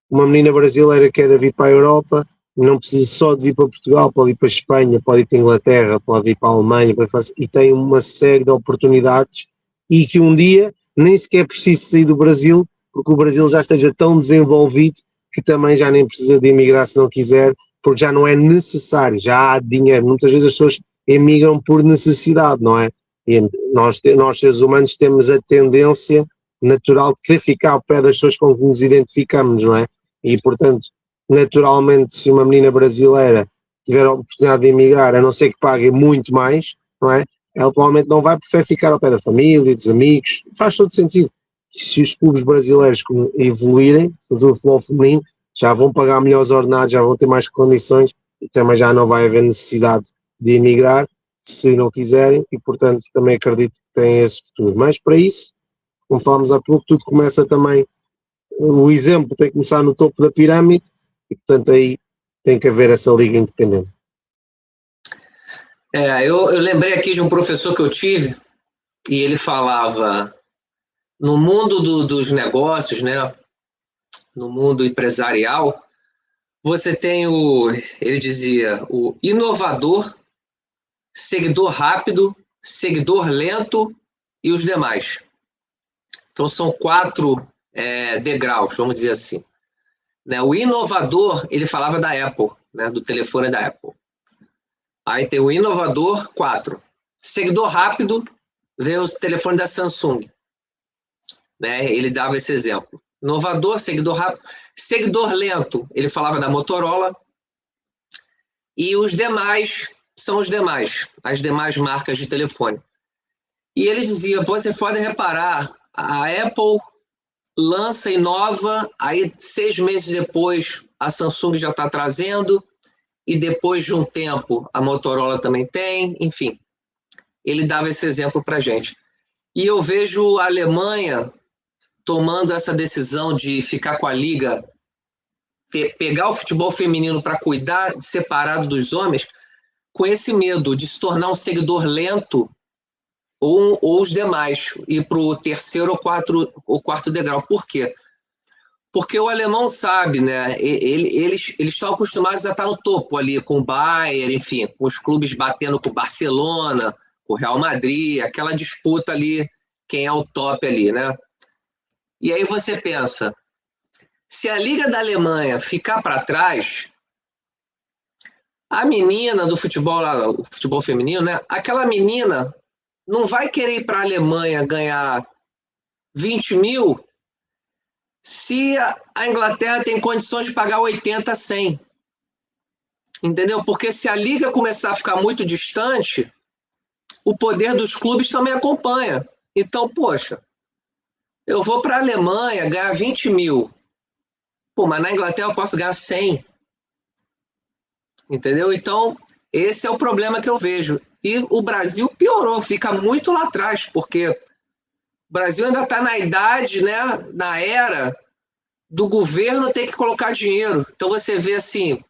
S2: uma menina brasileira que quer vir para a Europa, não precisa só de vir para Portugal, pode ir para a Espanha, pode ir para a Inglaterra, pode ir para a Alemanha, para a França, e tem uma série de oportunidades, e que um dia nem sequer precisa sair do Brasil, porque o Brasil já esteja tão desenvolvido que também já nem precisa de emigrar se não quiser, porque já não é necessário, já há dinheiro. Muitas vezes as pessoas emigram por necessidade, não é? E nós seres humanos temos a tendência natural de querer ficar ao pé das pessoas com que nos identificamos, não é? E portanto, naturalmente, se uma menina brasileira tiver a oportunidade de emigrar, a não ser que pague muito mais, não é? Ela provavelmente não vai, preferir ficar ao pé da família, dos amigos, faz todo sentido. Se os clubes brasileiros evoluírem, sobretudo o futebol feminino, já vão pagar melhores ordenados, já vão ter mais condições e também já não vai haver necessidade de emigrar se não quiserem, e portanto também acredito que tem esse futuro. Mas para isso, como falámos há pouco, tudo começa também, o exemplo tem que começar no topo da pirâmide e portanto aí tem que haver essa liga independente.
S1: Eu lembrei aqui de um professor que eu tive e ele falava no mundo dos negócios, né? No mundo empresarial, você tem ele dizia, o inovador, seguidor rápido, seguidor lento e os demais. Então são 4 degraus, vamos dizer assim. Né? O inovador, ele falava da Apple, né? Do telefone da Apple. Aí tem o inovador, 4. Seguidor rápido, vem o telefone da Samsung. Né? Ele dava esse exemplo. Inovador, seguidor rápido. Seguidor lento, ele falava da Motorola. E os demais são os demais, as demais marcas de telefone. E ele dizia, você pode reparar, a Apple lança, inova, aí 6 meses depois a Samsung já está trazendo, e depois de um tempo a Motorola também tem, enfim. Ele dava esse exemplo para a gente. E eu vejo a Alemanha tomando essa decisão de ficar com a liga, pegar o futebol feminino para cuidar separado dos homens, com esse medo de se tornar um seguidor lento ou os demais, ir para o terceiro ou quarto degrau. Por quê? Porque o alemão sabe, né? Eles estão acostumados a estar no topo ali, com o Bayern, enfim, com os clubes batendo com o Barcelona, com o Real Madrid, aquela disputa ali, quem é o top ali, né? E aí você pensa, se a Liga da Alemanha ficar para trás, a menina do futebol, o futebol feminino, né? Aquela menina não vai querer ir para a Alemanha ganhar 20 mil se a Inglaterra tem condições de pagar 80, 100. Entendeu? Porque se a liga começar a ficar muito distante, o poder dos clubes também acompanha. Então, poxa, eu vou para a Alemanha ganhar 20 mil. Pô, mas na Inglaterra eu posso ganhar 100. Entendeu? Então, esse é o problema que eu vejo. E o Brasil piorou, fica muito lá atrás, porque o Brasil ainda está na idade, né, na era do governo ter que colocar dinheiro. Então você vê assim,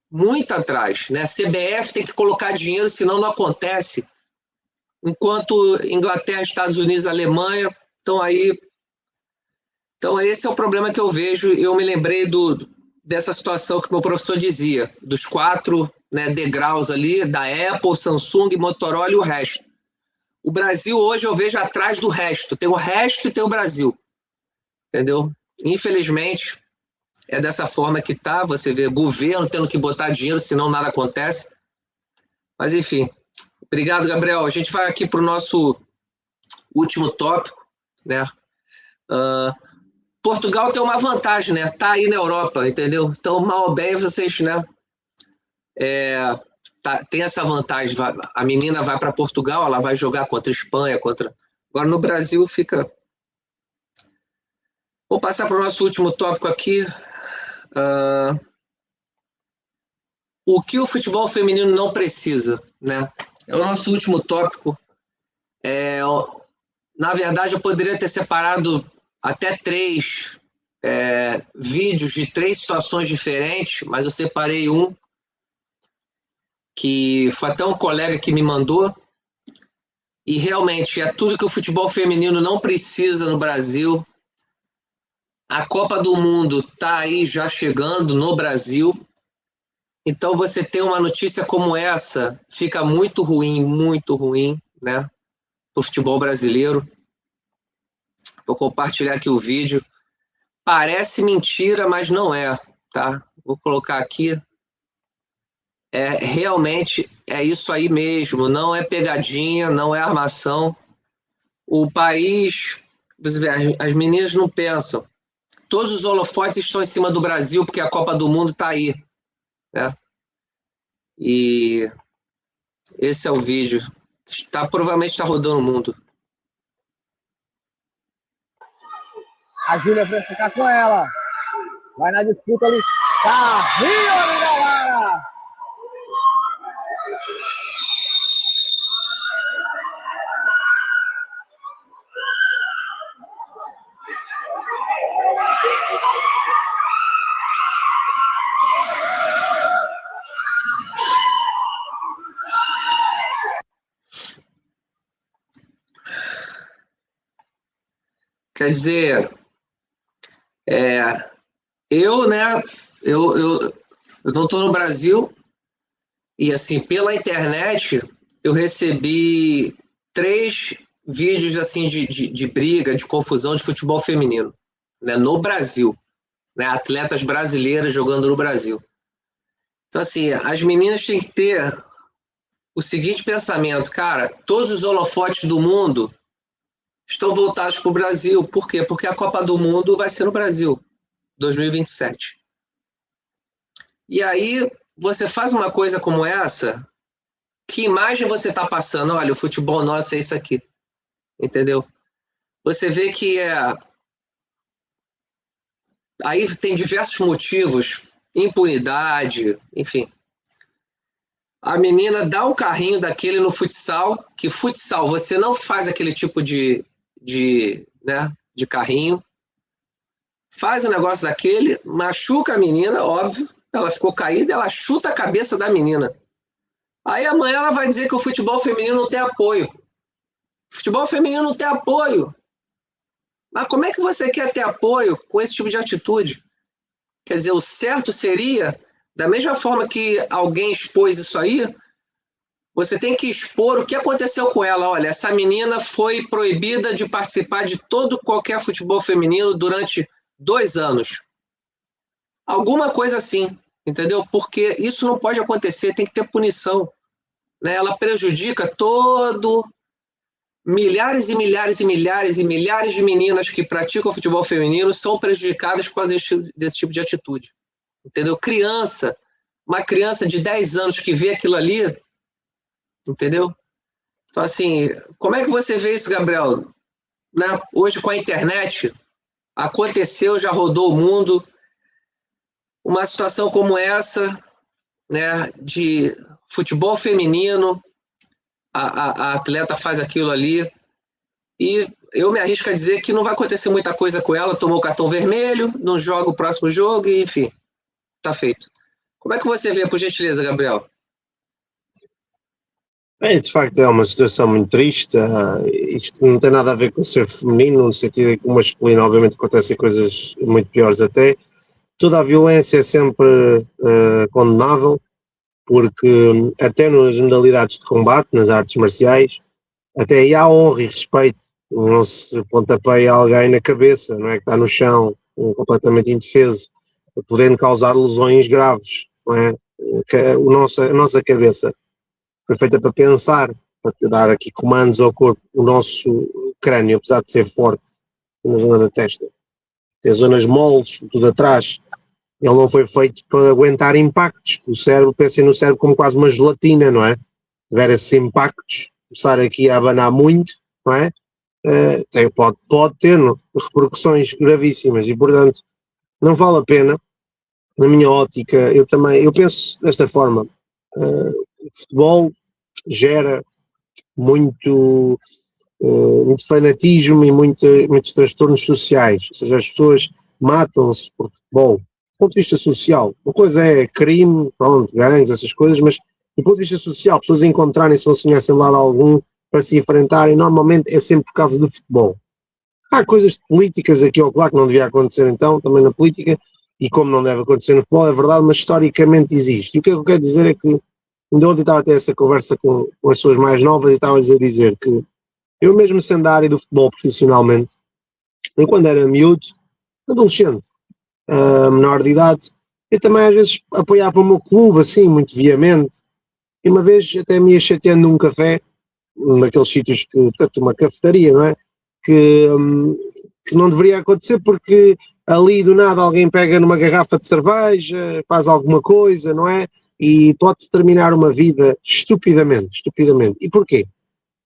S1: muito atrás, né? A CBF tem que colocar dinheiro, senão não acontece. Enquanto Inglaterra, Estados Unidos, Alemanha estão aí. Então esse é o problema que eu vejo. Eu me lembrei dessa situação que meu professor dizia, dos 4, né, degraus ali, da Apple, Samsung, Motorola e o resto. O Brasil hoje eu vejo atrás do resto. Tem o resto e tem o Brasil. Entendeu? Infelizmente, é dessa forma que tá. Você vê governo tendo que botar dinheiro, senão nada acontece. Mas, enfim. Obrigado, Gabriel. A gente vai aqui para o nosso último tópico, né? Portugal tem uma vantagem, né? Tá aí na Europa, entendeu? Então, mal ou bem, vocês, né? Tem essa vantagem. A menina vai para Portugal, ela vai jogar contra a Espanha, Agora, no Brasil, fica... Vou passar para o nosso último tópico aqui. O que o futebol feminino não precisa, né? É o nosso último tópico. Na verdade, eu poderia ter separado até 3 vídeos de 3 situações diferentes, mas eu separei um que foi até um colega que me mandou, e realmente é tudo que o futebol feminino não precisa no Brasil. A Copa do Mundo está aí já chegando no Brasil. Então você tem uma notícia como essa, fica muito ruim, né? Para o futebol brasileiro. Vou compartilhar aqui o vídeo. Parece mentira, mas não é, tá? Vou colocar aqui. Realmente é isso aí mesmo, não é pegadinha, não é armação. O país, as meninas não pensam. Todos os holofotes estão em cima do Brasil, porque a Copa do Mundo está aí, né? E esse é o vídeo. Provavelmente está rodando o mundo.
S6: A Júlia vai ficar com ela. Vai na disputa ali. Carrinho ali, galera!
S1: Quer dizer, eu não estou no Brasil e, assim, pela internet, eu recebi 3 vídeos, assim, de briga, de confusão de futebol feminino, né, no Brasil, né, atletas brasileiras jogando no Brasil. Então, assim, as meninas têm que ter o seguinte pensamento, cara, todos os holofotes do mundo estão voltados para o Brasil. Por quê? Porque a Copa do Mundo vai ser no Brasil, 2027. E aí, você faz uma coisa como essa, que imagem você está passando? Olha, o futebol nosso é isso aqui. Entendeu? Você vê que aí tem diversos motivos, impunidade, enfim. A menina dá um carrinho daquele no futsal, que futsal você não faz aquele tipo de carrinho, faz o negócio daquele, machuca a menina, óbvio, ela ficou caída, ela chuta a cabeça da menina. Aí amanhã ela vai dizer que o futebol feminino não tem apoio. O futebol feminino não tem apoio. Mas como é que você quer ter apoio com esse tipo de atitude? Quer dizer, o certo seria, da mesma forma que alguém expôs isso aí, Você tem que expor o que aconteceu com ela. Olha, essa menina foi proibida de participar de qualquer futebol feminino durante 2 anos. Alguma coisa assim, entendeu? Porque isso não pode acontecer, tem que ter punição. Né? Ela prejudica milhares e milhares e milhares e milhares de meninas que praticam futebol feminino são prejudicadas por causa desse tipo de atitude. Entendeu? Uma criança de 10 anos que vê aquilo ali, entendeu? Então, assim, como é que você vê isso, Gabriel? Né? Hoje, com a internet, aconteceu, já rodou o mundo, uma situação como essa, né, de futebol feminino, a atleta faz aquilo ali, e eu me arrisco a dizer que não vai acontecer muita coisa com ela, tomou o cartão vermelho, não joga o próximo jogo, e enfim, tá feito. Como é que você vê, por gentileza, Gabriel?
S2: De facto é uma situação muito triste. Isto não tem nada a ver com ser feminino, no sentido de que o masculino obviamente acontecem coisas muito piores até. Toda a violência é sempre condenável, porque até nas modalidades de combate, nas artes marciais, até aí há honra e respeito, não se pontapeia alguém na cabeça, não é, que está no chão, completamente indefeso, podendo causar lesões graves, não é? A nossa cabeça foi feita para pensar, para dar aqui comandos ao corpo. O nosso crânio, apesar de ser forte na zona da testa, tem zonas moles, tudo atrás, ele não foi feito para aguentar impactos. O cérebro, pensem no cérebro como quase uma gelatina, não é? Tiver esses impactos, começar aqui a abanar muito, não é? Pode ter repercussões gravíssimas e, portanto, não vale a pena. Na minha ótica, eu penso desta forma. O futebol gera muito fanatismo e muitos transtornos sociais, ou seja, as pessoas matam-se por futebol. Do ponto de vista social, uma coisa é crime, pronto, gangues, essas coisas, mas do ponto de vista social, pessoas encontrarem-se, não se conhecem de lado algum, para se enfrentarem, normalmente é sempre por causa do futebol. Há coisas políticas aqui ou lá que não devia acontecer então, também na política, e como não deve acontecer no futebol, é verdade, mas historicamente existe. E o que eu quero dizer é que, ainda ontem estava a ter essa conversa com as pessoas mais novas e estava-lhes a dizer que eu mesmo sendo da área do futebol profissionalmente, eu quando era miúdo, adolescente, menor de idade, eu também às vezes apoiava o meu clube assim, muito viamente, e uma vez até me ia chateando num café, naqueles sítios que, portanto, uma cafetaria, não é? Que não deveria acontecer porque ali do nada alguém pega numa garrafa de cerveja, faz alguma coisa, não é? E pode-se terminar uma vida estupidamente. E porquê?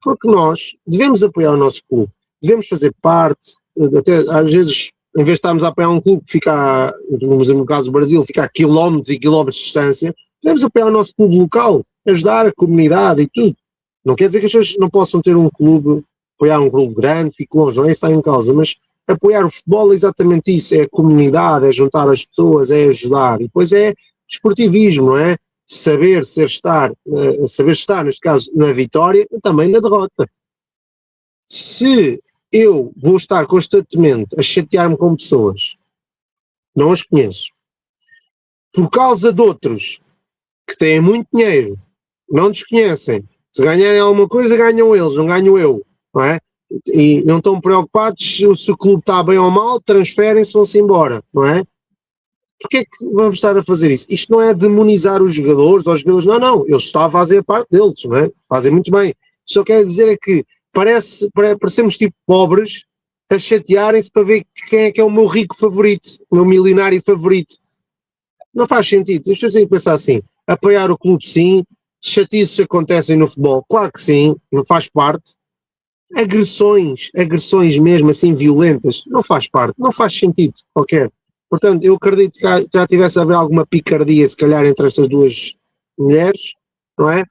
S2: Porque nós devemos apoiar o nosso clube, devemos fazer parte, até às vezes, em vez de estarmos a apoiar um clube que fica, no caso do Brasil, fica a quilómetros e quilómetros de distância, devemos apoiar o nosso clube local, ajudar a comunidade e tudo. Não quer dizer que as pessoas não possam ter um clube, apoiar um clube grande, fique longe, não é isso que está em causa, mas apoiar o futebol é exatamente isso, é a comunidade, é juntar as pessoas, é ajudar, e depois é desportivismo, não é? Saber estar, neste caso, na vitória e também na derrota. Se eu vou estar constantemente a chatear-me com pessoas, não as conheço, por causa de outros que têm muito dinheiro, não desconhecem, se ganharem alguma coisa ganham eles, não ganho eu, não é? E não estão preocupados se o clube está bem ou mal, transferem-se, vão-se embora, não é? Porquê é que vamos estar a fazer isso? Isto não é demonizar os jogadores, não, eles estão a fazer a parte deles, não é? Fazem muito bem. Só quero dizer é que parecemos tipo pobres a chatearem-se para ver quem é que é o meu rico favorito, o meu milionário favorito. Não faz sentido. As pessoas têm que pensar assim, apoiar o clube sim, chatices acontecem no futebol, claro que sim, não faz parte. Agressões mesmo assim violentas, não faz parte, não faz sentido qualquer. Portanto, eu acredito que já tivesse a haver alguma picardia, se calhar, entre estas duas mulheres, não é?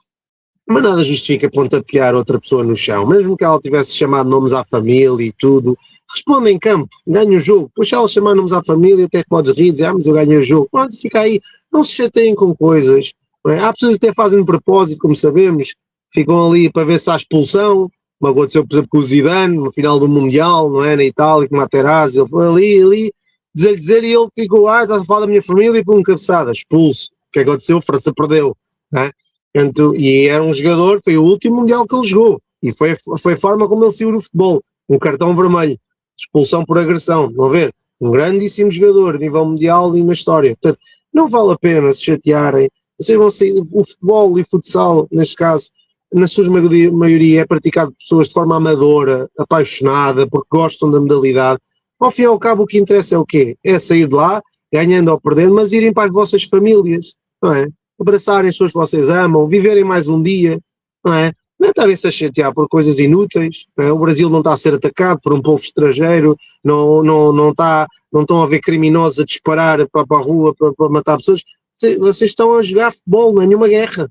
S2: Mas nada justifica pontapear outra pessoa no chão, mesmo que ela tivesse chamado nomes à família e tudo. Responda em campo, ganha o jogo. Depois, se ela chamar nomes à família, até que podes rir e dizer, mas eu ganhei o jogo. Pronto, fica aí. Não se chateiem com coisas. Não é? Há pessoas que até fazem de propósito, como sabemos, ficam ali para ver se há expulsão. Como aconteceu, por exemplo, com o Zidane, no final do Mundial, não é? Na Itália, com o Materazzi, ele foi ali, dizer e ele ficou, está a falar da minha família e por um cabeçada, expulso. O que aconteceu? A França perdeu, não é? Portanto, e era um jogador, foi o último Mundial que ele jogou, e foi a forma como ele saiu do futebol, um cartão vermelho, expulsão por agressão, vão ver, um grandíssimo jogador a nível mundial e na história. Portanto, não vale a pena se chatearem, vocês vão sair, o futebol e futsal, neste caso, na sua maioria é praticado por pessoas de forma amadora, apaixonada, porque gostam da modalidade. Ao fim e ao cabo o que interessa é o quê? É sair de lá, ganhando ou perdendo, mas irem para as vossas famílias, não é? Abraçarem as pessoas que vocês amam, viverem mais um dia, não é? Não é estarem-se a chatear por coisas inúteis, não é? O Brasil não está a ser atacado por um povo estrangeiro, não estão a haver criminosos a disparar para a rua para matar pessoas, vocês estão a jogar futebol, não é nenhuma guerra,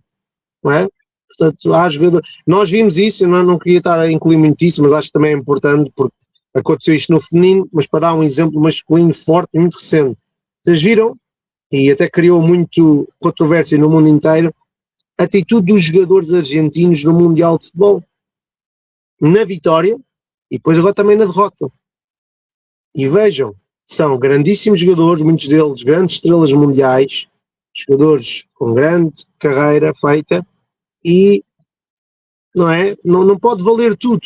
S2: não é? Portanto, há jogadores, nós vimos isso, eu não queria estar a incluir muito isso, mas acho que também é importante, porque aconteceu isto no feminino, mas para dar um exemplo masculino forte e muito recente, vocês viram, e até criou muito controvérsia no mundo inteiro, a atitude dos jogadores argentinos no Mundial de Futebol, na vitória e depois agora também na derrota. E vejam, são grandíssimos jogadores, muitos deles grandes estrelas mundiais, jogadores com grande carreira feita, e não é? Não pode valer tudo,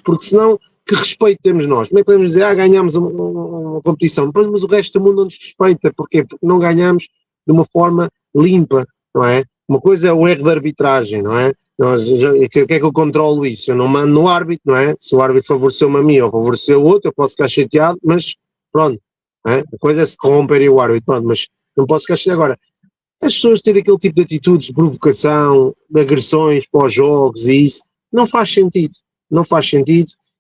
S2: porque senão que respeito temos nós? Como é que podemos dizer, ganhamos uma competição, mas o resto do mundo não nos respeita, porquê? Porque não ganhamos de uma forma limpa, não é? Uma coisa é o erro de arbitragem, não é? O que é que eu controlo isso? Eu não mando no árbitro, não é? Se o árbitro favoreceu-me a mim ou favoreceu o outro, eu posso ficar chateado, mas pronto, não é? A coisa é se corromper o árbitro, pronto, mas não posso ficar chateado. Agora, as pessoas terem aquele tipo de atitudes de provocação, de agressões para os jogos e isso, não faz sentido,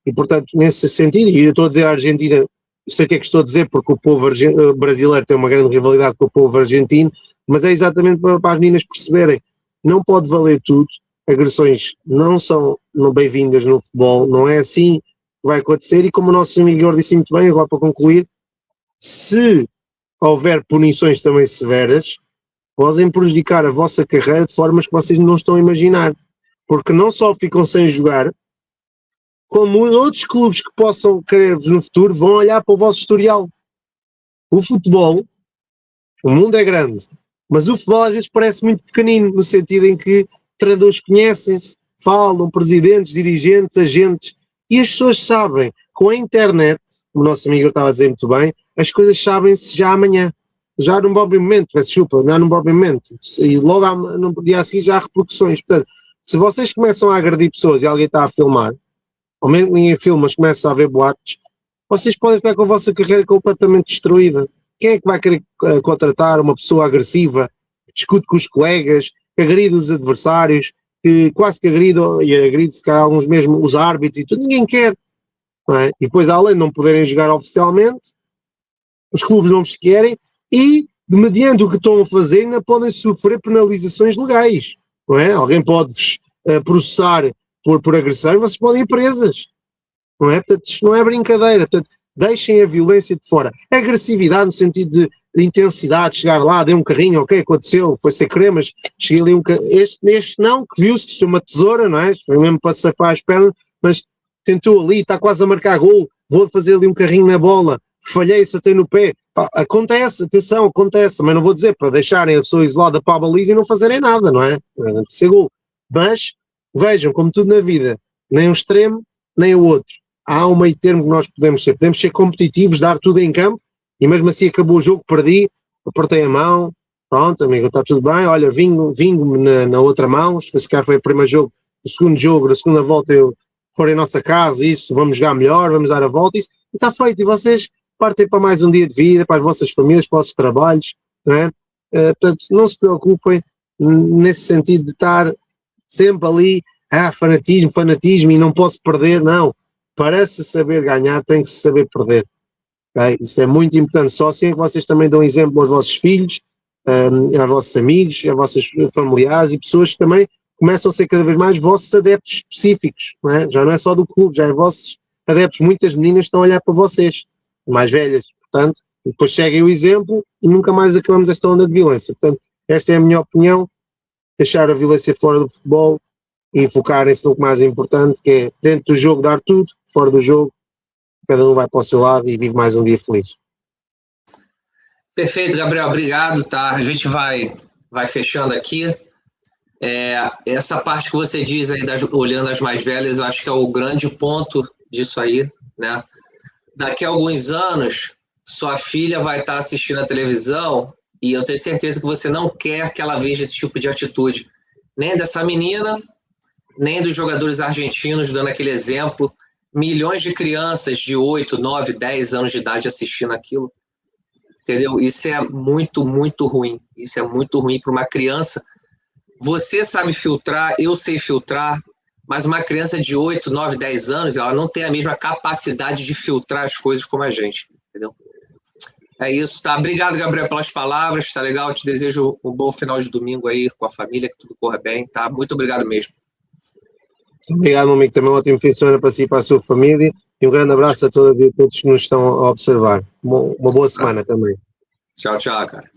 S2: e portanto nesse sentido, e eu estou a dizer a Argentina, sei o que é que estou a dizer porque o povo brasileiro tem uma grande rivalidade com o povo argentino, mas é exatamente para as meninas perceberem, não pode valer tudo, agressões não são bem-vindas no futebol, não é assim que vai acontecer, e como o nosso amigo Igor disse muito bem, agora para concluir, se houver punições também severas, podem prejudicar a vossa carreira de formas que vocês não estão a imaginar, porque não só ficam sem jogar, como outros clubes que possam querer-vos no futuro vão olhar para o vosso historial. O futebol, o mundo é grande, mas o futebol às vezes parece muito pequenino, no sentido em que treinadores conhecem-se, falam, presidentes, dirigentes, agentes, e as pessoas sabem, com a internet, como o nosso amigo estava a dizer muito bem, as coisas sabem-se já amanhã. Já num próprio momento, não num próprio momento, e logo no dia a seguir já há repercussões. Portanto, se vocês começam a agredir pessoas e alguém está a filmar, ou mesmo em filmes começa a haver boatos, vocês podem ficar com a vossa carreira completamente destruída. Quem é que vai querer contratar uma pessoa agressiva, que discute com os colegas, que agride os adversários, que quase que agride, e agride se calhar alguns mesmo os árbitros e tudo, ninguém quer. Não é? E depois, além de não poderem jogar oficialmente, os clubes não vos querem, e, mediante o que estão a fazer, ainda podem sofrer penalizações legais, não é? Alguém pode-vos processar por agressão e vocês podem ir presas, não é? Portanto, isto não é brincadeira, portanto, deixem a violência de fora. A agressividade no sentido de intensidade, chegar lá, dei um carrinho, ok, aconteceu, foi sem querer, mas cheguei ali um carrinho, este não, que viu-se que isto é uma tesoura, não é? Foi mesmo para safar as pernas, mas tentou ali, está quase a marcar gol, vou fazer ali um carrinho na bola, falhei, acertei no pé. Pá, acontece, atenção, acontece, mas não vou dizer para deixarem a pessoa isolada para a baliza e não fazerem nada, não é? Não ser gol. Mas vejam, como tudo na vida, nem um extremo, nem o outro. Há um meio termo que nós podemos ser competitivos, dar tudo em campo, e mesmo assim acabou o jogo, perdi, apertei a mão, pronto, amigo, está tudo bem, olha, vingo-me na outra mão, se calhar foi o primeiro jogo, o segundo jogo, na segunda volta eu for em nossa casa, isso, vamos jogar melhor, vamos dar a volta, isso, e está feito, e vocês partem para mais um dia de vida, para as vossas famílias, para os vossos trabalhos, não é? Portanto, não se preocupem nesse sentido de estar sempre ali, fanatismo, e não posso perder, não. Para se saber ganhar, tem que se saber perder. Okay? Isso é muito importante, só assim é que vocês também dão exemplo aos vossos filhos, aos vossos amigos, aos vossos familiares e pessoas que também começam a ser cada vez mais vossos adeptos específicos, não é? Já não é só do clube, já é vossos adeptos, muitas meninas estão a olhar para vocês, mais velhas, portanto, e depois seguem o exemplo e nunca mais acabamos esta onda de violência. Portanto, esta é a minha opinião, deixar a violência fora do futebol e focarem-se no que mais é importante, que é dentro do jogo dar tudo, fora do jogo, cada um vai para o seu lado e vive mais um dia feliz.
S1: Perfeito, Gabriel, obrigado, tá? A gente vai fechando aqui. Essa parte que você diz aí, olhando as mais velhas, eu acho que é o grande ponto disso aí, né? Daqui a alguns anos, sua filha vai estar assistindo a televisão e eu tenho certeza que você não quer que ela veja esse tipo de atitude, nem dessa menina, nem dos jogadores argentinos dando aquele exemplo. Milhões de crianças de 8, 9, 10 anos de idade assistindo aquilo, entendeu? Isso é muito, muito ruim. Isso é muito ruim para uma criança. Você sabe filtrar, eu sei filtrar, mas uma criança de 8, 9, 10 anos, ela não tem a mesma capacidade de filtrar as coisas como a gente, entendeu? É isso, tá? Obrigado, Gabriel, pelas palavras, tá legal? Eu te desejo um bom final de domingo aí com a família, que tudo corra bem, tá? Muito obrigado mesmo.
S2: Muito obrigado, meu amigo. Também um ótimo fim de semana para si e para a sua família. E um grande abraço a todas e a todos que nos estão a observar. Uma boa semana também.
S1: Tchau, tchau, cara.